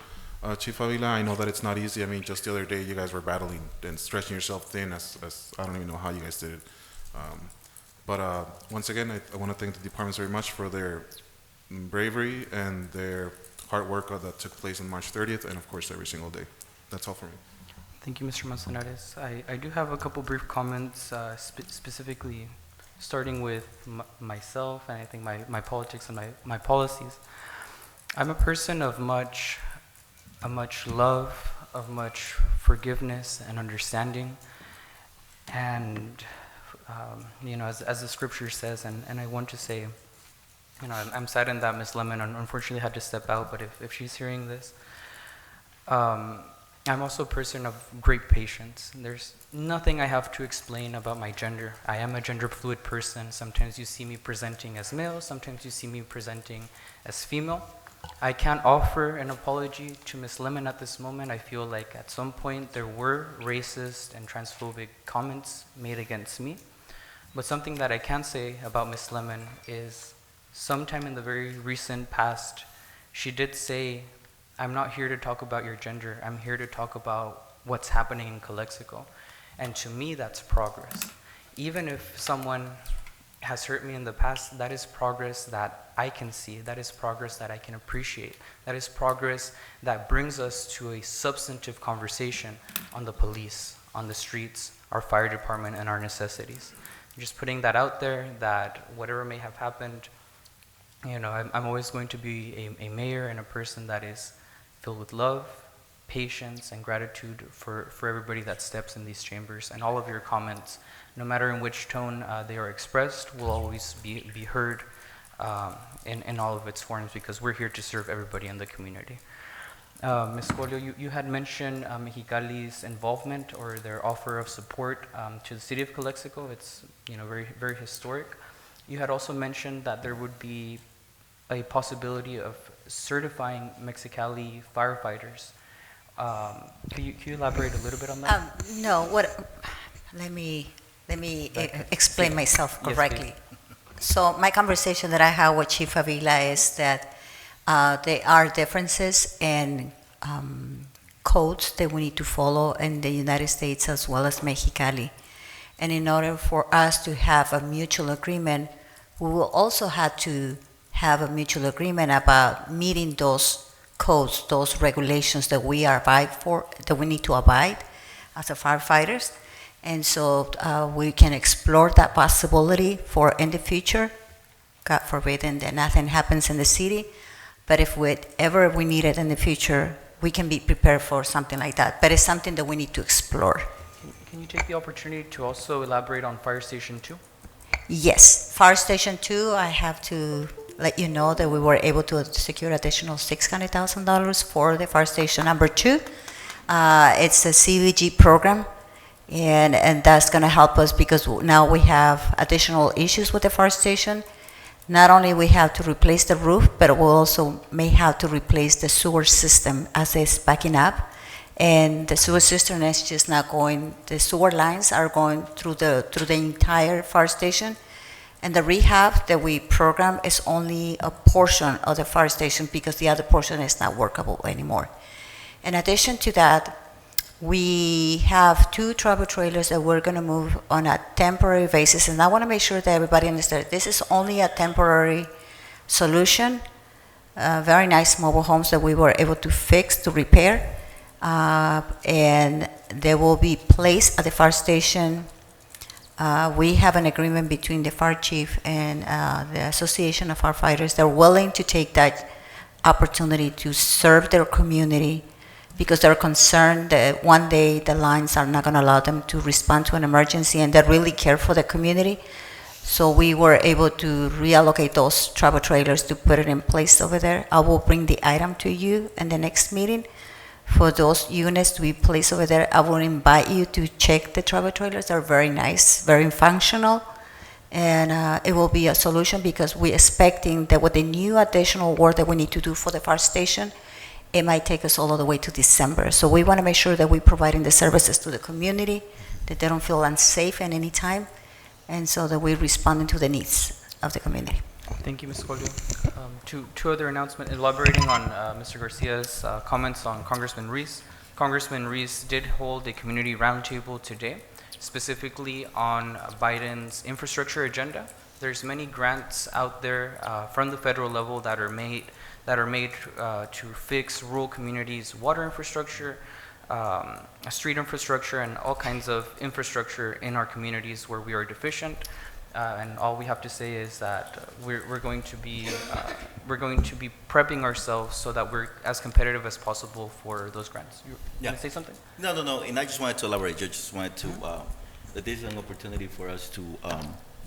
Chief Avila, I know that it's not easy. I mean, just the other day you guys were battling and stretching yourself thin as I don't even know how you guys did it. But once again, I want to thank the departments very much for their bravery and their hard work that took place on March 30th and of course every single day. That's all for me. Thank you, Mr. Manzanares. I do have a couple brief comments, specifically starting with myself and I think my politics and my policies. I'm a person of much love, of much forgiveness and understanding. And, as the scripture says, and I want to say, I'm saddened that Ms. Lemon unfortunately had to step out, but if she's hearing this, I'm also a person of great patience. There's nothing I have to explain about my gender. I am a gender fluid person. Sometimes you see me presenting as male, sometimes you see me presenting as female. I can't offer an apology to Ms. Lemon at this moment. I feel like at some point there were racist and transphobic comments made against me. But something that I can say about Ms. Lemon is sometime in the very recent past, she did say, I'm not here to talk about your gender. I'm here to talk about what's happening in Calexico. And to me, that's progress. Even if someone has hurt me in the past, that is progress that I can see. That is progress that I can appreciate. That is progress that brings us to a substantive conversation on the police, on the streets, our fire department, and our necessities. Just putting that out there, that whatever may have happened, I'm always going to be a mayor and a person that is filled with love, patience, and gratitude for everybody that steps in these chambers. And all of your comments, no matter in which tone they are expressed, will always be heard in all of its forms because we're here to serve everybody in the community. Ms. Colio, you had mentioned Mexicali's involvement or their offer of support to the city of Calexico. It's very, very historic. You had also mentioned that there would be a possibility of certifying Mexicali firefighters. Can you elaborate a little bit on that? No, let me explain myself Yes, correctly. So my conversation that I had with Chief Avila is that there are differences in codes that we need to follow in the United States as well as Mexicali. And in order for us to have a mutual agreement, we will also have to have a mutual agreement about meeting those codes, those regulations that we need to abide as a firefighters. And so we can explore that possibility for in the future, God forbid, and that nothing happens in the city. But if ever we need it in the future, we can be prepared for something like that. But it's something that we need to explore. Can you take the opportunity to also elaborate on Fire Station 2? Yes, Fire Station 2, I have to let you know that we were able to secure additional $600,000 for the Fire Station number 2. It's a CVG program, and that's going to help us because now we have additional issues with the fire station. Not only we have to replace the roof, but we also may have to replace the sewer system as it's backing up. And the sewer system is just not going, the sewer lines are going through the entire fire station. And the rehab that we program is only a portion of the fire station because the other portion is not workable anymore. In addition to that, we have 2 travel trailers that we're going to move on a temporary basis. And I want to make sure that everybody understands this is only a temporary solution. Very nice mobile homes that we were able to fix, to repair. And they will be placed at the fire station. We have an agreement between the fire chief and the Association of Firefighters. They're willing to take that opportunity to serve their community because they're concerned that one day the lines are not going to allow them to respond to an emergency, and they really care for the community. So we were able to reallocate those travel trailers to put it in place over there. I will bring the item to you in the next meeting for those units to be placed over there. I would invite you to check the travel trailers. They're very nice, very functional, and it will be a solution because we're expecting that with the new additional work that we need to do for the fire station, it might take us all the way to December. So we want to make sure that we're providing the services to the community, that they don't feel unsafe at any time, and so that we're responding to the needs of the community. Thank you, Ms. Colio. Two other announcements, elaborating on Mr. Garcia's comments on Congressman Reese. Congressman Reese did hold a community roundtable today, specifically on Biden's infrastructure agenda. There's many grants out there from the federal level that are made to fix rural communities' water infrastructure, street infrastructure, and all kinds of infrastructure in our communities where we are deficient. And all we have to say is that we're going to be prepping ourselves so that we're as competitive as possible for those grants. You want to say something? No. And I just wanted to elaborate. I just wanted to that this is an opportunity for us to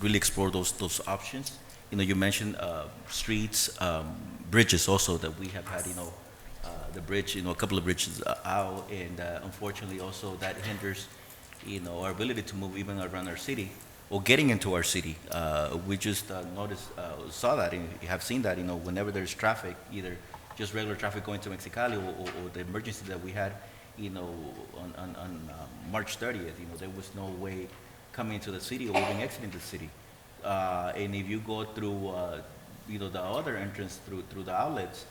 really explore those options. You mentioned streets, bridges also that we have had. The bridge, a couple of bridges out, and unfortunately also that hinders, our ability to move even around our city or getting into our city. We just saw that, and you have seen that, whenever there's traffic, either just regular traffic going to Mexicali or the emergency that we had, on March 30th, there was no way coming into the city or even exiting the city. And if you go through, the other entrance through the outlets,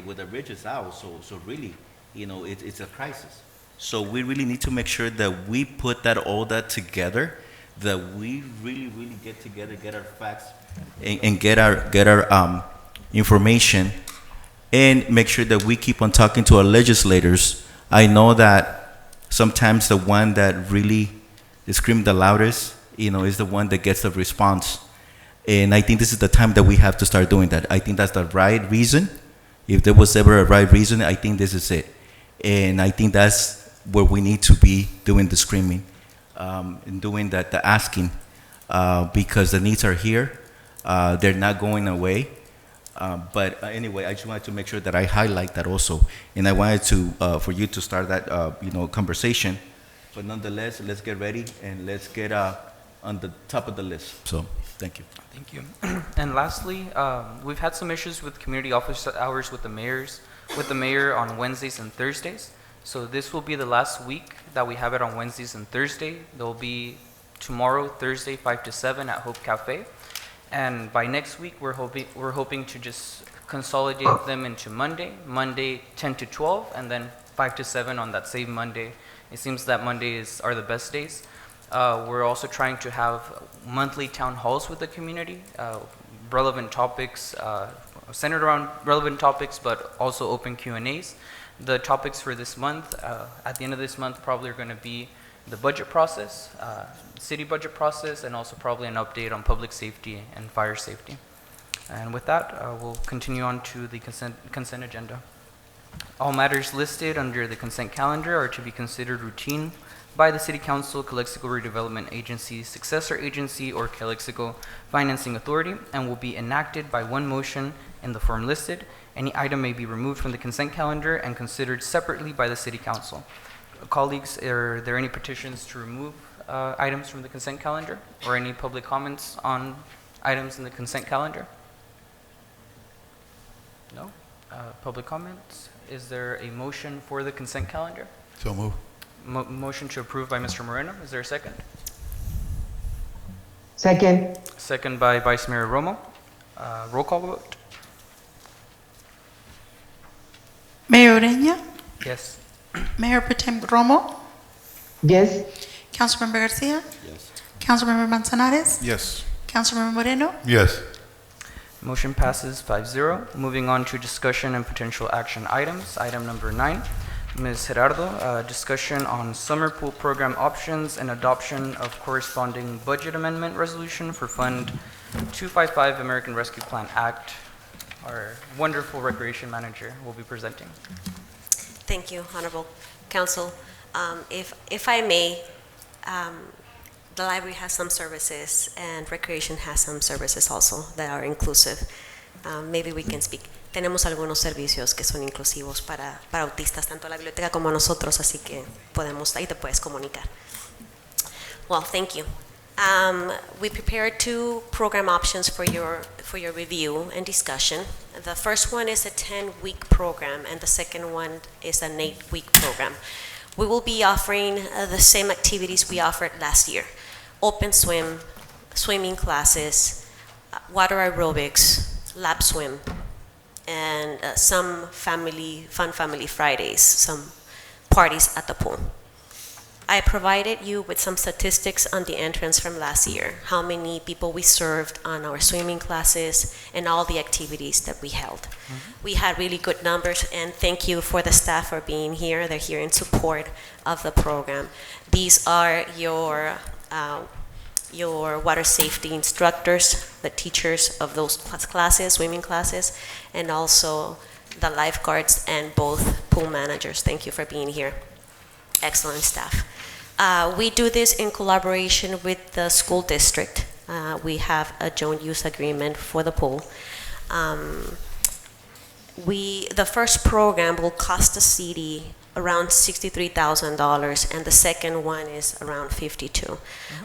with the bridges out, so really, it's a crisis. So we really need to make sure that we put all that together, that we really get together, get our facts, and get our information, and make sure that we keep on talking to our legislators. I know that sometimes the one that really screams the loudest, is the one that gets the response. And I think this is the time that we have to start doing that. I think that's the right reason. If there was ever a right reason, I think this is it. And I think that's where we need to be doing the screaming, and doing the asking, because the needs are here. They're not going away. But anyway, I just wanted to make sure that I highlight that also. And I wanted to, for you to start that, conversation. But nonetheless, let's get ready and let's get on the top of the list. So, thank you. Thank you. And lastly, we've had some issues with community office hours with the mayor on Wednesdays and Thursdays. So this will be the last week that we have it on Wednesdays and Thursday. There will be tomorrow, Thursday, 5 to 7 at Hope Cafe. And by next week, we're hoping to just consolidate them into Monday 10 to 12, and then 5 to 7 on that same Monday. It seems that Mondays are the best days. We're also trying to have monthly town halls with the community, relevant topics, centered around relevant topics, but also open Q&As. The topics for this month, at the end of this month, probably are going to be the budget process, city budget process, and also probably an update on public safety and fire safety. And with that, we'll continue on to the consent agenda. All matters listed under the consent calendar are to be considered routine by the City Council, Calexico Redevelopment Agency, successor agency, or Calexico Financing Authority, and will be enacted by one motion in the form listed. Any item may be removed from the consent calendar and considered separately by the City Council. Colleagues, are there any petitions to remove items from the consent calendar, or any public comments on items in the consent calendar? No? Public comments? Is there a motion for the consent calendar? So move. Motion to approve by Mr. Moreno. Is there a second? Second. Second by Vice Mayor Romo. Roll call vote. Mayor Ureña, Yes. Mayor Pro Tem Romo, Yes. Councilmember Garcia, Yes. Councilmember Manzanares, Yes. Councilmember Moreno, Yes. Motion passes 5-0. Moving on to discussion and potential action items. Item number 9. Ms. Gerardo, discussion on summer pool program options and adoption of corresponding budget amendment resolution for Fund 255 American Rescue Plan Act. Our wonderful recreation manager will be presenting. Thank you, Honorable Council. If I may, the library has some services and recreation has some services also that are inclusive. Maybe we can speak tenemos algunos servicios que son inclusivos para autistas, tanto la biblioteca como nosotros, así que ahí te puedes comunicar. Well, thank you. We prepared 2 program options for your review and discussion. The first one is a 10-week program, and the second one is an 8-week program. We will be offering the same activities we offered last year: open swim, swimming classes, water aerobics, lap swim, and some fun family Fridays, some parties at the pool. I provided you with some statistics on the entrance from last year, how many people we served on our swimming classes and all the activities that we held. We had really good numbers, and thank you for the staff for being here. They're here in support of the program. These are your water safety instructors, the teachers of those classes, swimming classes, and also the lifeguards and both pool managers. Thank you for being here. Excellent staff. We do this in collaboration with the school district. We have a joint use agreement for the pool. The first program will cost the city around $63,000, and the second one is around $52,000.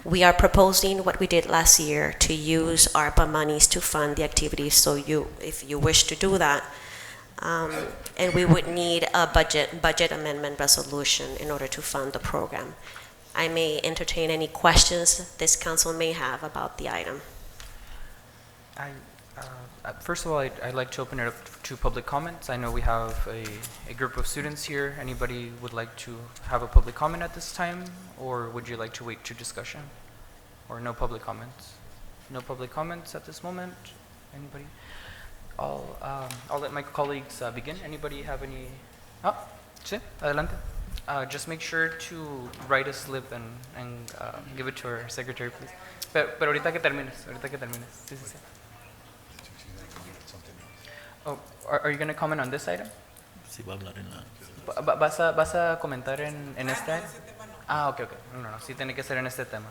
We are proposing what we did last year, to use ARPA monies to fund the activities. So if you wish to do that, and we would need a budget amendment resolution in order to fund the program. I may entertain any questions this council may have about the item. First of all, I'd like to open it up to public comments. I know we have a group of students here. Anybody would like to have a public comment at this time, or would you like to wait to discussion? Or no public comments? No public comments at this moment? Anybody? I'll let my colleagues begin. Anybody have any? Sí, adelante. Just make sure to write a slip and give it to our secretary, please. Pero ahorita que termines, Sí, sí, sí. Oh, are you going to comment on this item? Sí, va a hablar en la... ¿Vas a comentar en este item? Ok. No, sí tiene que ser en este tema.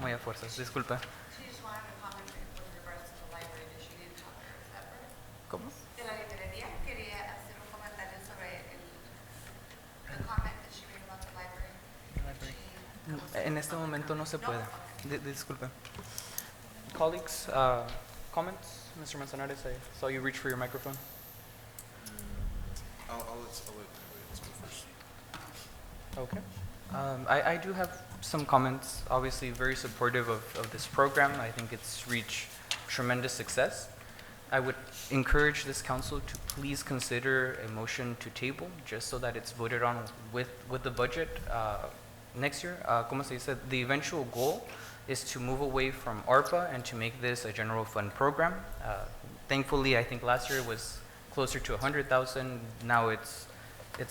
Muy a fuerzas, disculpa. ¿Cómo? De la librería, quería hacer un comentario sobre el comment that she made about the library. En este momento no se puede. Disculpe. Colleagues, comments? Mr. Manzanares, I saw you reach for your microphone. I'll let speak first. Okay. I do have some comments. Obviously, very supportive of this program. I think it's reached tremendous success. I would encourage this council to please consider a motion to table, just so that it's voted on with the budget next year. Como se dice, the eventual goal is to move away from ARPA and to make this a general fund program. Thankfully, I think last year it was closer to 100,000. Now it's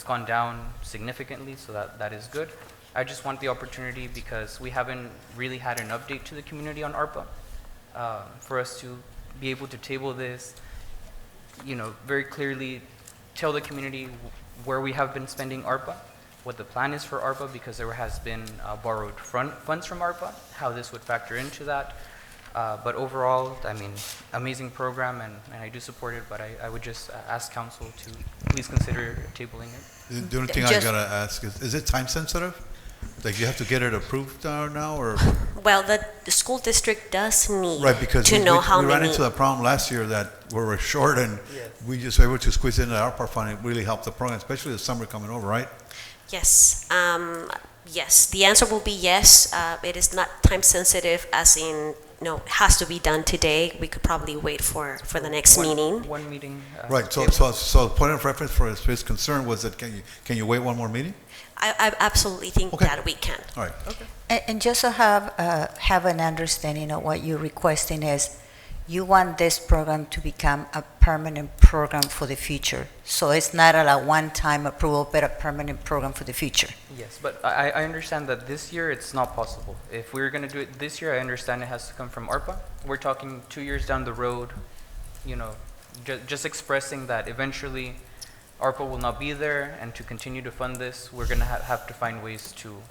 gone down significantly, so that is good. I just want the opportunity, because we haven't really had an update to the community on ARPA, for us to be able to table this, very clearly tell the community where we have been spending ARPA, what the plan is for ARPA, because there has been borrowed funds from ARPA, how this would factor into that. But overall, I mean, amazing program, and I do support it, but I would just ask council to please consider tabling it. The only thing I gotta ask is it time sensitive? Like you have to get it approved now, or? Well, the school district does need Right, because to know how we ran many. into the problem last year that we were short, and we just were able to squeeze into our part fund. It really helped the program, especially the summer coming over, right? Yes. Yes. The answer will be yes. It is not time sensitive, as in, has to be done today. We could probably wait for the next meeting. One meeting. Right. So the point of reference for his concern was that can you wait one more meeting? I absolutely think that we can. All right. And just to have an understanding of what you're requesting is, you want this program to become a permanent program for the future. So it's not a one-time approval, but a permanent program for the future. Yes, but I understand that this year it's not possible. If we're going to do it this year, I understand it has to come from ARPA. We're talking 2 years down the road, just expressing that eventually ARPA will not be there, and to continue to fund this, we're going to have to find ways to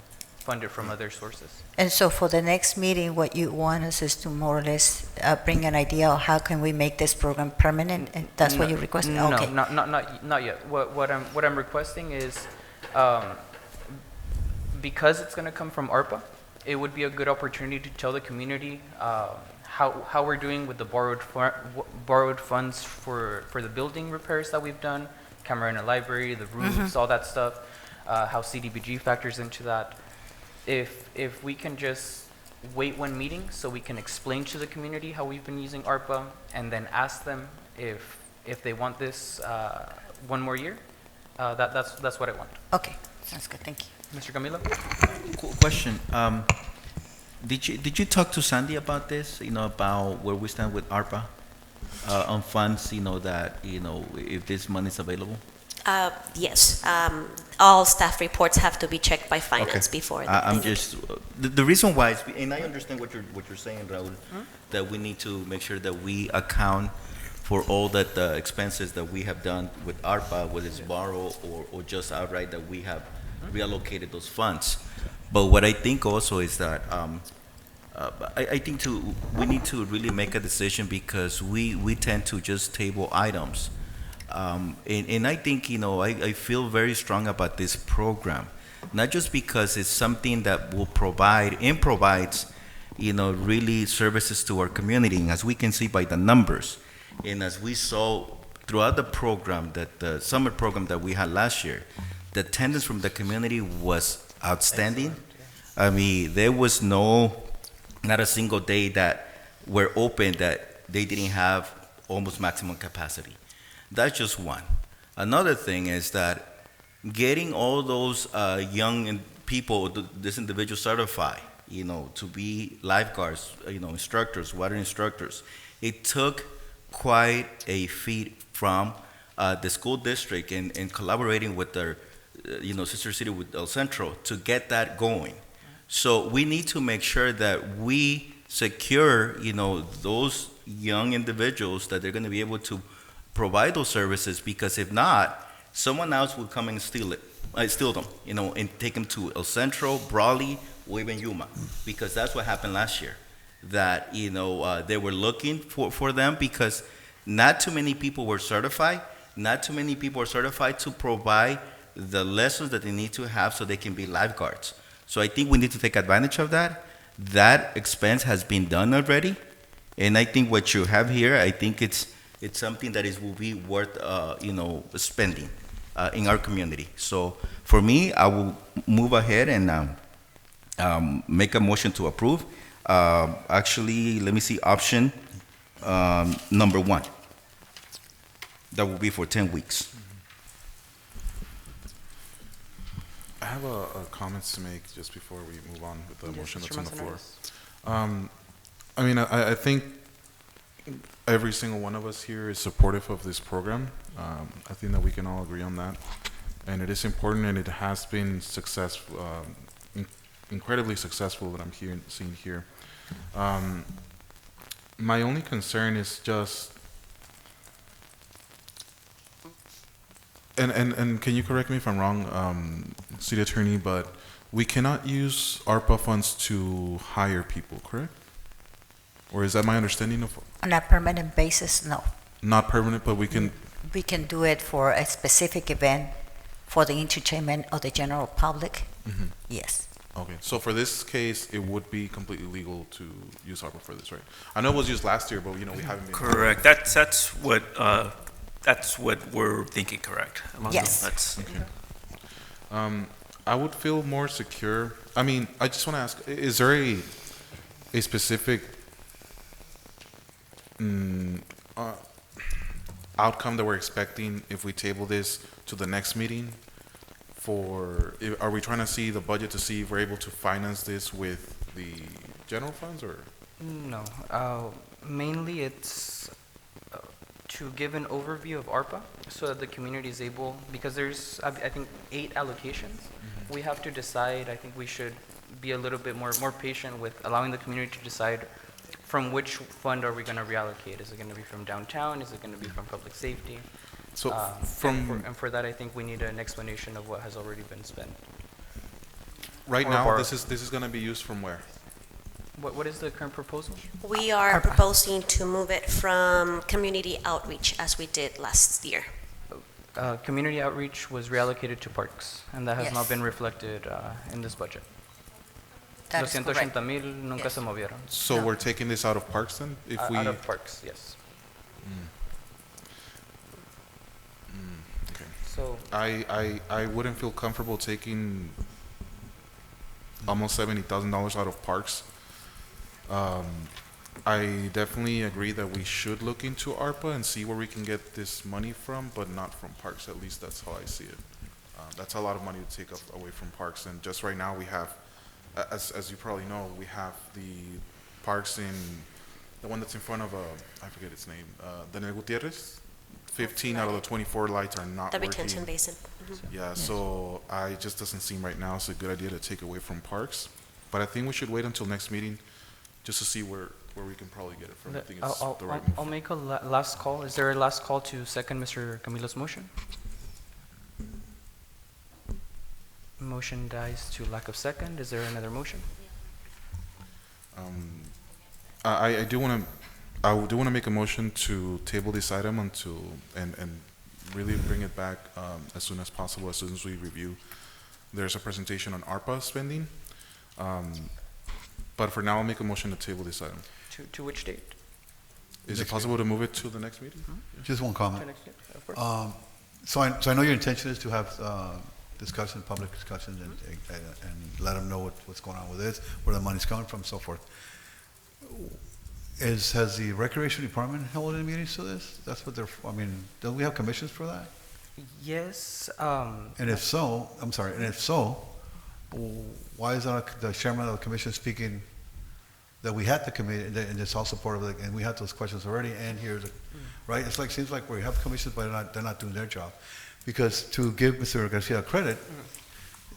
fund it from other sources. And so for the next meeting, what you want us is to more or less bring an idea of how can we make this program permanent, and that's what you're requesting? No, Okay. not yet. What I'm requesting is, because it's gonna come from ARPA, it would be a good opportunity to tell the community, how we're doing with the borrowed funds for the building repairs that we've done, camera in the library, the roofs, all that stuff, how CDBG factors into that. If we can just wait one meeting so we can explain to the community how we've been using ARPA and then ask them if they want this one more year, that's what I want. Okay, sounds good, thank you. Mr. Camilo? Question. Did you talk to Sandy about this, about where we stand with ARPA on funds, that, if this money is available? Yes, all staff reports have to be checked by finance Okay. before. I'm just, the reason why is, and I understand what you're saying, Raul, that we need to make sure that we account for all that the expenses that we have done with ARPA, whether it's borrow or just outright that we have reallocated those funds. But what I think also is that I think we need to really make a decision because we tend to just table items. And I think, I feel very strong about this program, not just because it's something that will provide and provides, really services to our community. And as we can see by the numbers, and as we saw throughout the program, that the summer program that we had last year, the attendance from the community was outstanding. I mean, there was not a single day that were open that they didn't have almost maximum capacity. That's just one. Another thing is that getting all those young people, this individual certified, to be lifeguards, instructors, water instructors, it took quite a feat from the school district and collaborating with their, sister city with El Centro to get that going. So we need to make sure that we secure, those young individuals that they're going to be able to provide those services, because if not, someone else will come and steal them, and take them to El Centro, Brawley, or even Yuma, because that's what happened last year. That they were looking for them because not too many people were certified. Not too many people are certified to provide the lessons that they need to have so they can be lifeguards. So I think we need to take advantage of that. That expense has been done already, and I think what you have here, I think it's something that will be worth spending in our community. So for me, I will move ahead and make a motion to approve. Actually, let me see option number 1. That will be for 10 weeks. I have a comments to make just before we move on with the motion that's on the floor. I think every single one of us here is supportive of this program. I think that we can all agree on that. And it is important, and it has been successful, incredibly successful that I'm seeing here. My only concern is just, and can you correct me if I'm wrong, City Attorney, but we cannot use ARPA funds to hire people, correct? Or is that my understanding of? On a permanent basis, no. Not permanent, but we can. We can do it for a specific event for the entertainment of the general public. Mm-hmm. Yes. Okay, so for this case, it would be completely legal to use ARPA for this, right? I know it was used last year, but we haven't been. Correct. That's what we're thinking. Correct. Yes. Okay. I would feel more secure. I just want to ask: is there a specific outcome that we're expecting if we table this to the next meeting? Are we trying to see the budget to see if we're able to finance this with the general funds, or? No, mainly it's to give an overview of ARPA so that the community is able, because there's, I think, 8 allocations. Mm-hmm. We have to decide. I think we should be a little bit more patient with allowing the community to decide from which fund are we going to reallocate. Is it going to be from downtown? Is it going to be from public safety? So and for that, I think we need an explanation of what has already been spent. Right Or now, borrow. this is going to be used from where? What is the current proposal? We are proposing to move it from community outreach as we did last year. Community outreach was reallocated to parks, and that has not Yes. been reflected in this budget. That Los is correct. 180,000 nunca Yes. se movieron. So we're taking this out of parks then? If we Out of parks, yes. Okay. So, I wouldn't feel comfortable taking almost $70,000 out of parks. I definitely agree that we should look into ARPA and see where we can get this money from, but not from parks. At least that's how I see it. That's a lot of money to take away from parks. And just right now we have, as you probably know, we have the parks in, the one that's in front of, I forget its name, Daniel Gutierrez. 15 out of the 24 lights are not The working. retention basin. Mhm. Yeah, so it just doesn't seem right now it's a good idea to take away from parks. But I think we should wait until next meeting just to see where we can probably get it from. I think it's the right I'll move. make a last call. Is there a last call to second Mr. Camilo's motion? Motion dies to lack of second. Is there another motion? I do want to make a motion to table this item until and really bring it back as soon as possible, as soon as we review. There's a presentation on ARPA spending, but for now I'll make a motion to table this item. To which date? Is it possible to move it to the next meeting? Just one comment. To next date, of course. So I know your intention is to have discussion, public discussions, and let them know what's going on with this, where the money's coming from, so forth. Has the recreation department held any meetings to this? That's what don't we have commissions for that? Yes. And if so, why is not the chairman of the commission speaking that we had the committee, and it's all supportive, and we had those questions already, and here's, right? It's like, seems like we have commissions, but they're not doing their job. Because to give Mr. Garcia credit,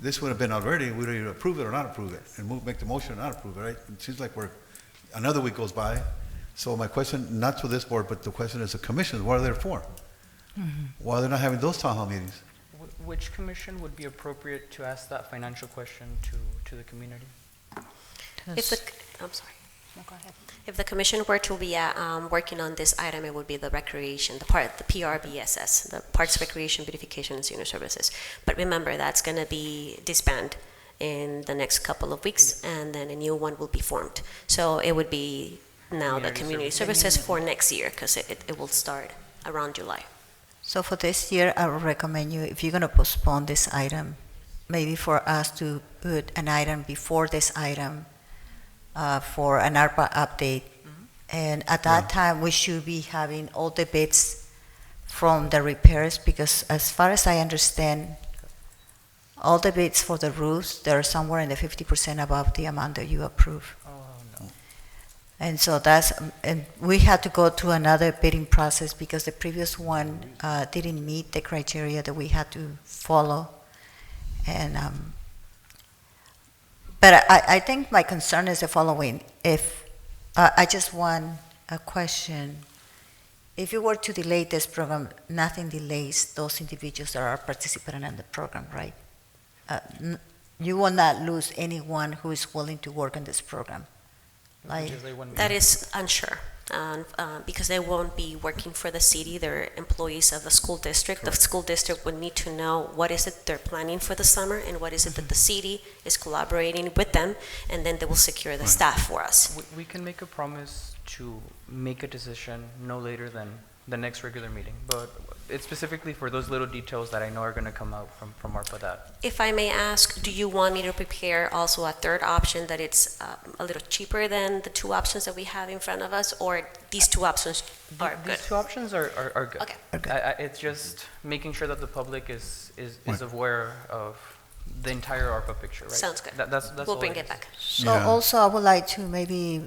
this would have been already, we'd either approve it or not approve it, and make the motion or not approve it, right? It seems like another week goes by. So my question, not to this board, but the question is the commissions, what are they for? Why are they not having those town hall meetings? Which commission would be appropriate to ask that financial question to the community? I'm sorry. If the commission were to be working on this item, it would be the recreation, the PRBSS, the Parks, Recreation, Beautification, and Senior Services. But remember, that's going to be disbanded in the next couple of weeks, and then a new one will be formed. So it would be now the community services for next year, because it will start around July. So for this year, I would recommend you, if you're going to postpone this item, maybe for us to put an item before this item for an ARPA update. And at that time, we should be having all the bids from the repairs, because as far as I understand, all the bids for the roofs, they're somewhere in the 50% above the amount that you approve. Oh, no. And so and we had to go through another bidding process because the previous one didn't meet the criteria that we had to follow. And, but I think my concern is the following. If, I just want a question. If you were to delay this program, nothing delays those individuals that are participating in the program, right? You will not lose anyone who is willing to work on this program. That is unsure, because they won't be working for the city. They're employees of the school district. The school district would need to know what is it they're planning for the summer and what is it that the city is collaborating with them, and then they will secure the staff for us. We can make a promise to make a decision no later than the next regular meeting, but it's specifically for those little details that I know are going to come out from ARPA that. If I may ask, do you want me to prepare also a third option that it's a little cheaper than the two options that we have in front of us, or these two options are good? These two options are good. Okay. It's just making sure that the public is aware of the entire ARPA picture, right? Sounds good. That's We'll all bring it it is. back. So also, I would like to maybe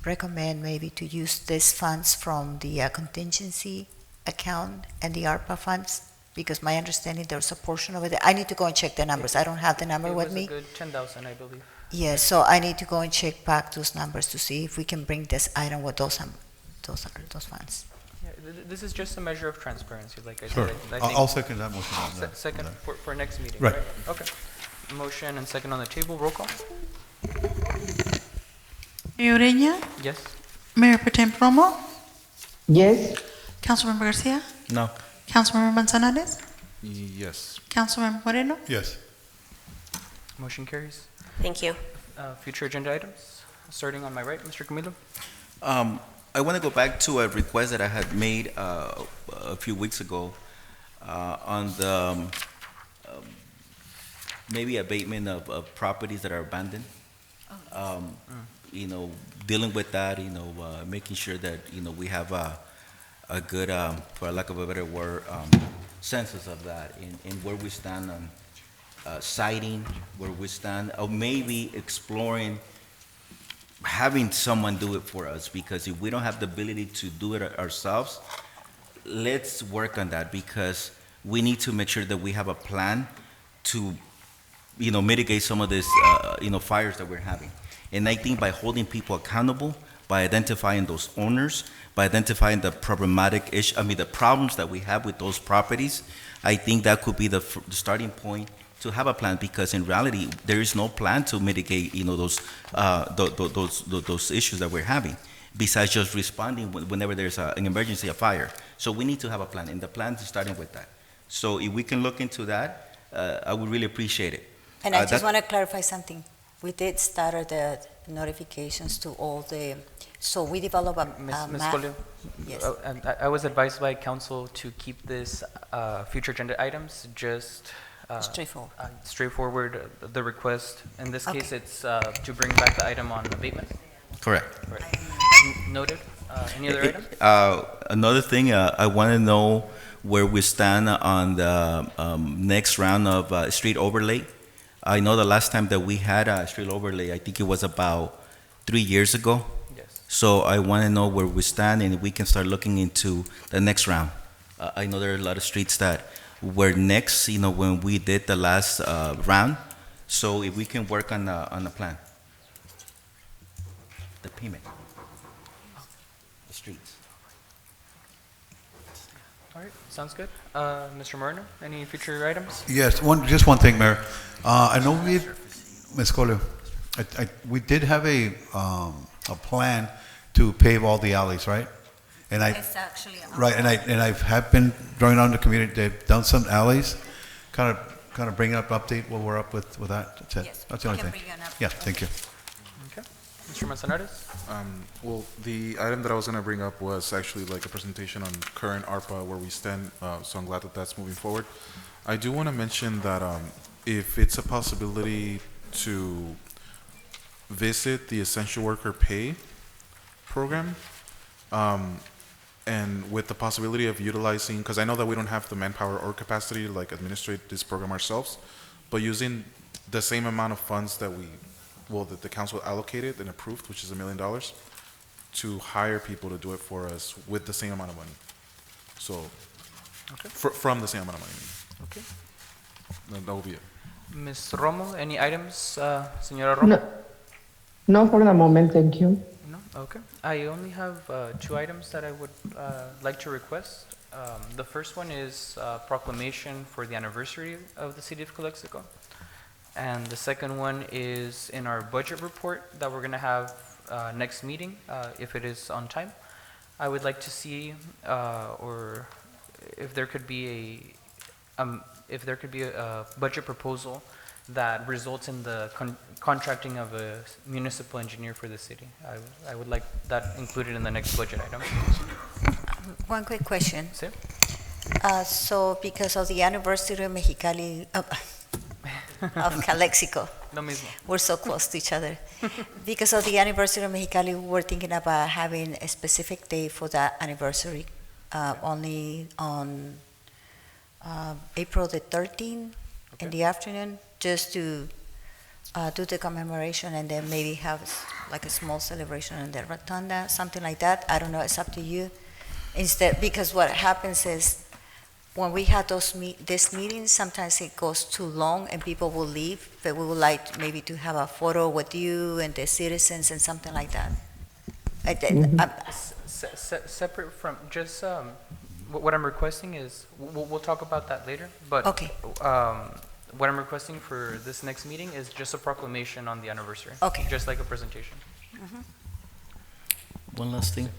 recommend maybe to use these funds from the contingency account and the ARPA funds, because my understanding there's a portion of it. I need to go and check the numbers. I don't have the number with me. It was a good 10,000, I believe. Yeah, so I need to go and check back those numbers to see if we can bring this item with those funds. Yeah, this is just a measure of transparency, like I Sure. said. I I'll second that motion. Second for next meeting, Right. right? Okay. Motion and second on the table, roll call. Mayor Ureña, Yes. Mayor Pro Tem Romo, Yes. Councilmember Garcia, No. Councilmember Manzanares, Yes. Councilmember Moreno. Yes. Motion carries. Thank you. Future agenda items, starting on my right, Mr. Camilo. I want to go back to a request that I had made a few weeks ago on the maybe abatement of properties that are abandoned. You know, dealing with that, making sure that, we have a good, for lack of a better word, census of that and where we stand on citing, where we stand, or maybe exploring having someone do it for us, because if we don't have the ability to do it ourselves, let's work on that, because we need to make sure that we have a plan to, mitigate some of this, fires that we're having. And I think by holding people accountable, by identifying those owners, by identifying the problematic issue, the problems that we have with those properties, I think that could be the starting point to have a plan, because in reality, there is no plan to mitigate, those issues that we're having, besides just responding whenever there's an emergency, a fire. So we need to have a plan, and the plan is starting with that. So if we can look into that, I would really appreciate it. And I just want to clarify something. We did start the notifications to all the, so we develop a Ms. map. Colio, Yes. I was advised by council to keep this future agenda items just Straightforward. straightforward. The request, in this Okay. case, it's to bring back the item on abatement. Correct. Right. Noted. Any other item? Another thing, I want to know where we stand on the next round of street overlay. I know the last time that we had a street overlay, I think it was about 3 years ago. Yes. So I want to know where we stand, and if we can start looking into the next round. I know there are a lot of streets that were next, when we did the last round. So if we can work on the plan, the payment, the streets. All right, sounds good. Mr. Moreno, any future items? Yes, just one thing, Mayor. I know Ms. Colio, we did have a plan to pave all the alleys, right? And It's actually. right, and I have been drawing on the community, they've done some alleys, kind of bring up, update what we're up with that. That's it. Yes, That's the we only can thing. bring you an update. Yeah, thank you. Okay. Mr. Manzanares? Well, the item that I was going to bring up was actually like a presentation on current ARPA, where we stand, so I'm glad that that's moving forward. I do want to mention that if it's a possibility to visit the essential worker pay program, and with the possibility of utilizing, because I know that we don't have the manpower or capacity to like administrate this program ourselves, but using the same amount of funds that that the council allocated and approved, which is $1 million, to hire people to do it for us with the same amount of money. So, Okay. from the same amount of money. Okay. That will be it. Ms. Romo, any items? Señora Romo? No, for the moment, thank you. No? Okay. I only have 2 items that I would like to request. The first one is proclamation for the anniversary of the city of Calexico. And the second one is in our budget report that we're going to have next meeting, if it is on time. I would like to see, or if there could be a budget proposal that results in the contracting of a municipal engineer for the city. I would like that included in the next budget item. One quick question. Sí. So because of the anniversary of Mexicali, of Calexico, Lo mismo. we're so close to each other. Because of the anniversary of Mexicali, we're thinking about having a specific day for that anniversary, only on April the 13th in the afternoon, just to do the commemoration and then maybe have like a small celebration in the rotunda, something like that. I don't know, it's up to you. Instead, because what happens is when we have these meetings, sometimes it goes too long and people will leave, but we would like maybe to have a photo with you and the citizens and something like that. Separate from, just, what I'm requesting is, we'll talk about that later, but Okay. what I'm requesting for this next meeting is just a proclamation on the anniversary. Okay. Just like a presentation. One last thing.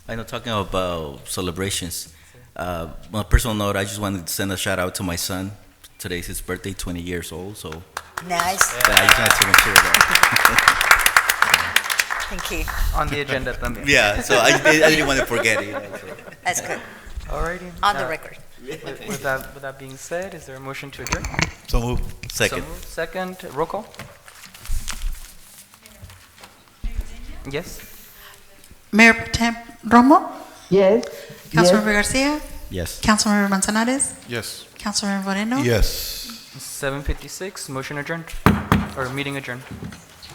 I know talking about celebrations. On a personal note, I just wanted to send a shout out to my son. Today's his birthday, 20 years old, so Nice. I just wanted to make sure of that. Thank you. On the agenda también. Yeah, so I didn't want to forget it. You know, so. That's good. Alrighty. On the record. With that being said, is there a motion to adjourn? So moved. Second. So moved. Second, roll call? Yes? Mayor Pro Tem Romo, Yes. Councilmember Garcia, Yes. Councilmember Manzanares, Yes. Councilmember Moreno. Yes. 7:56, motion adjourned, or meeting adjourned.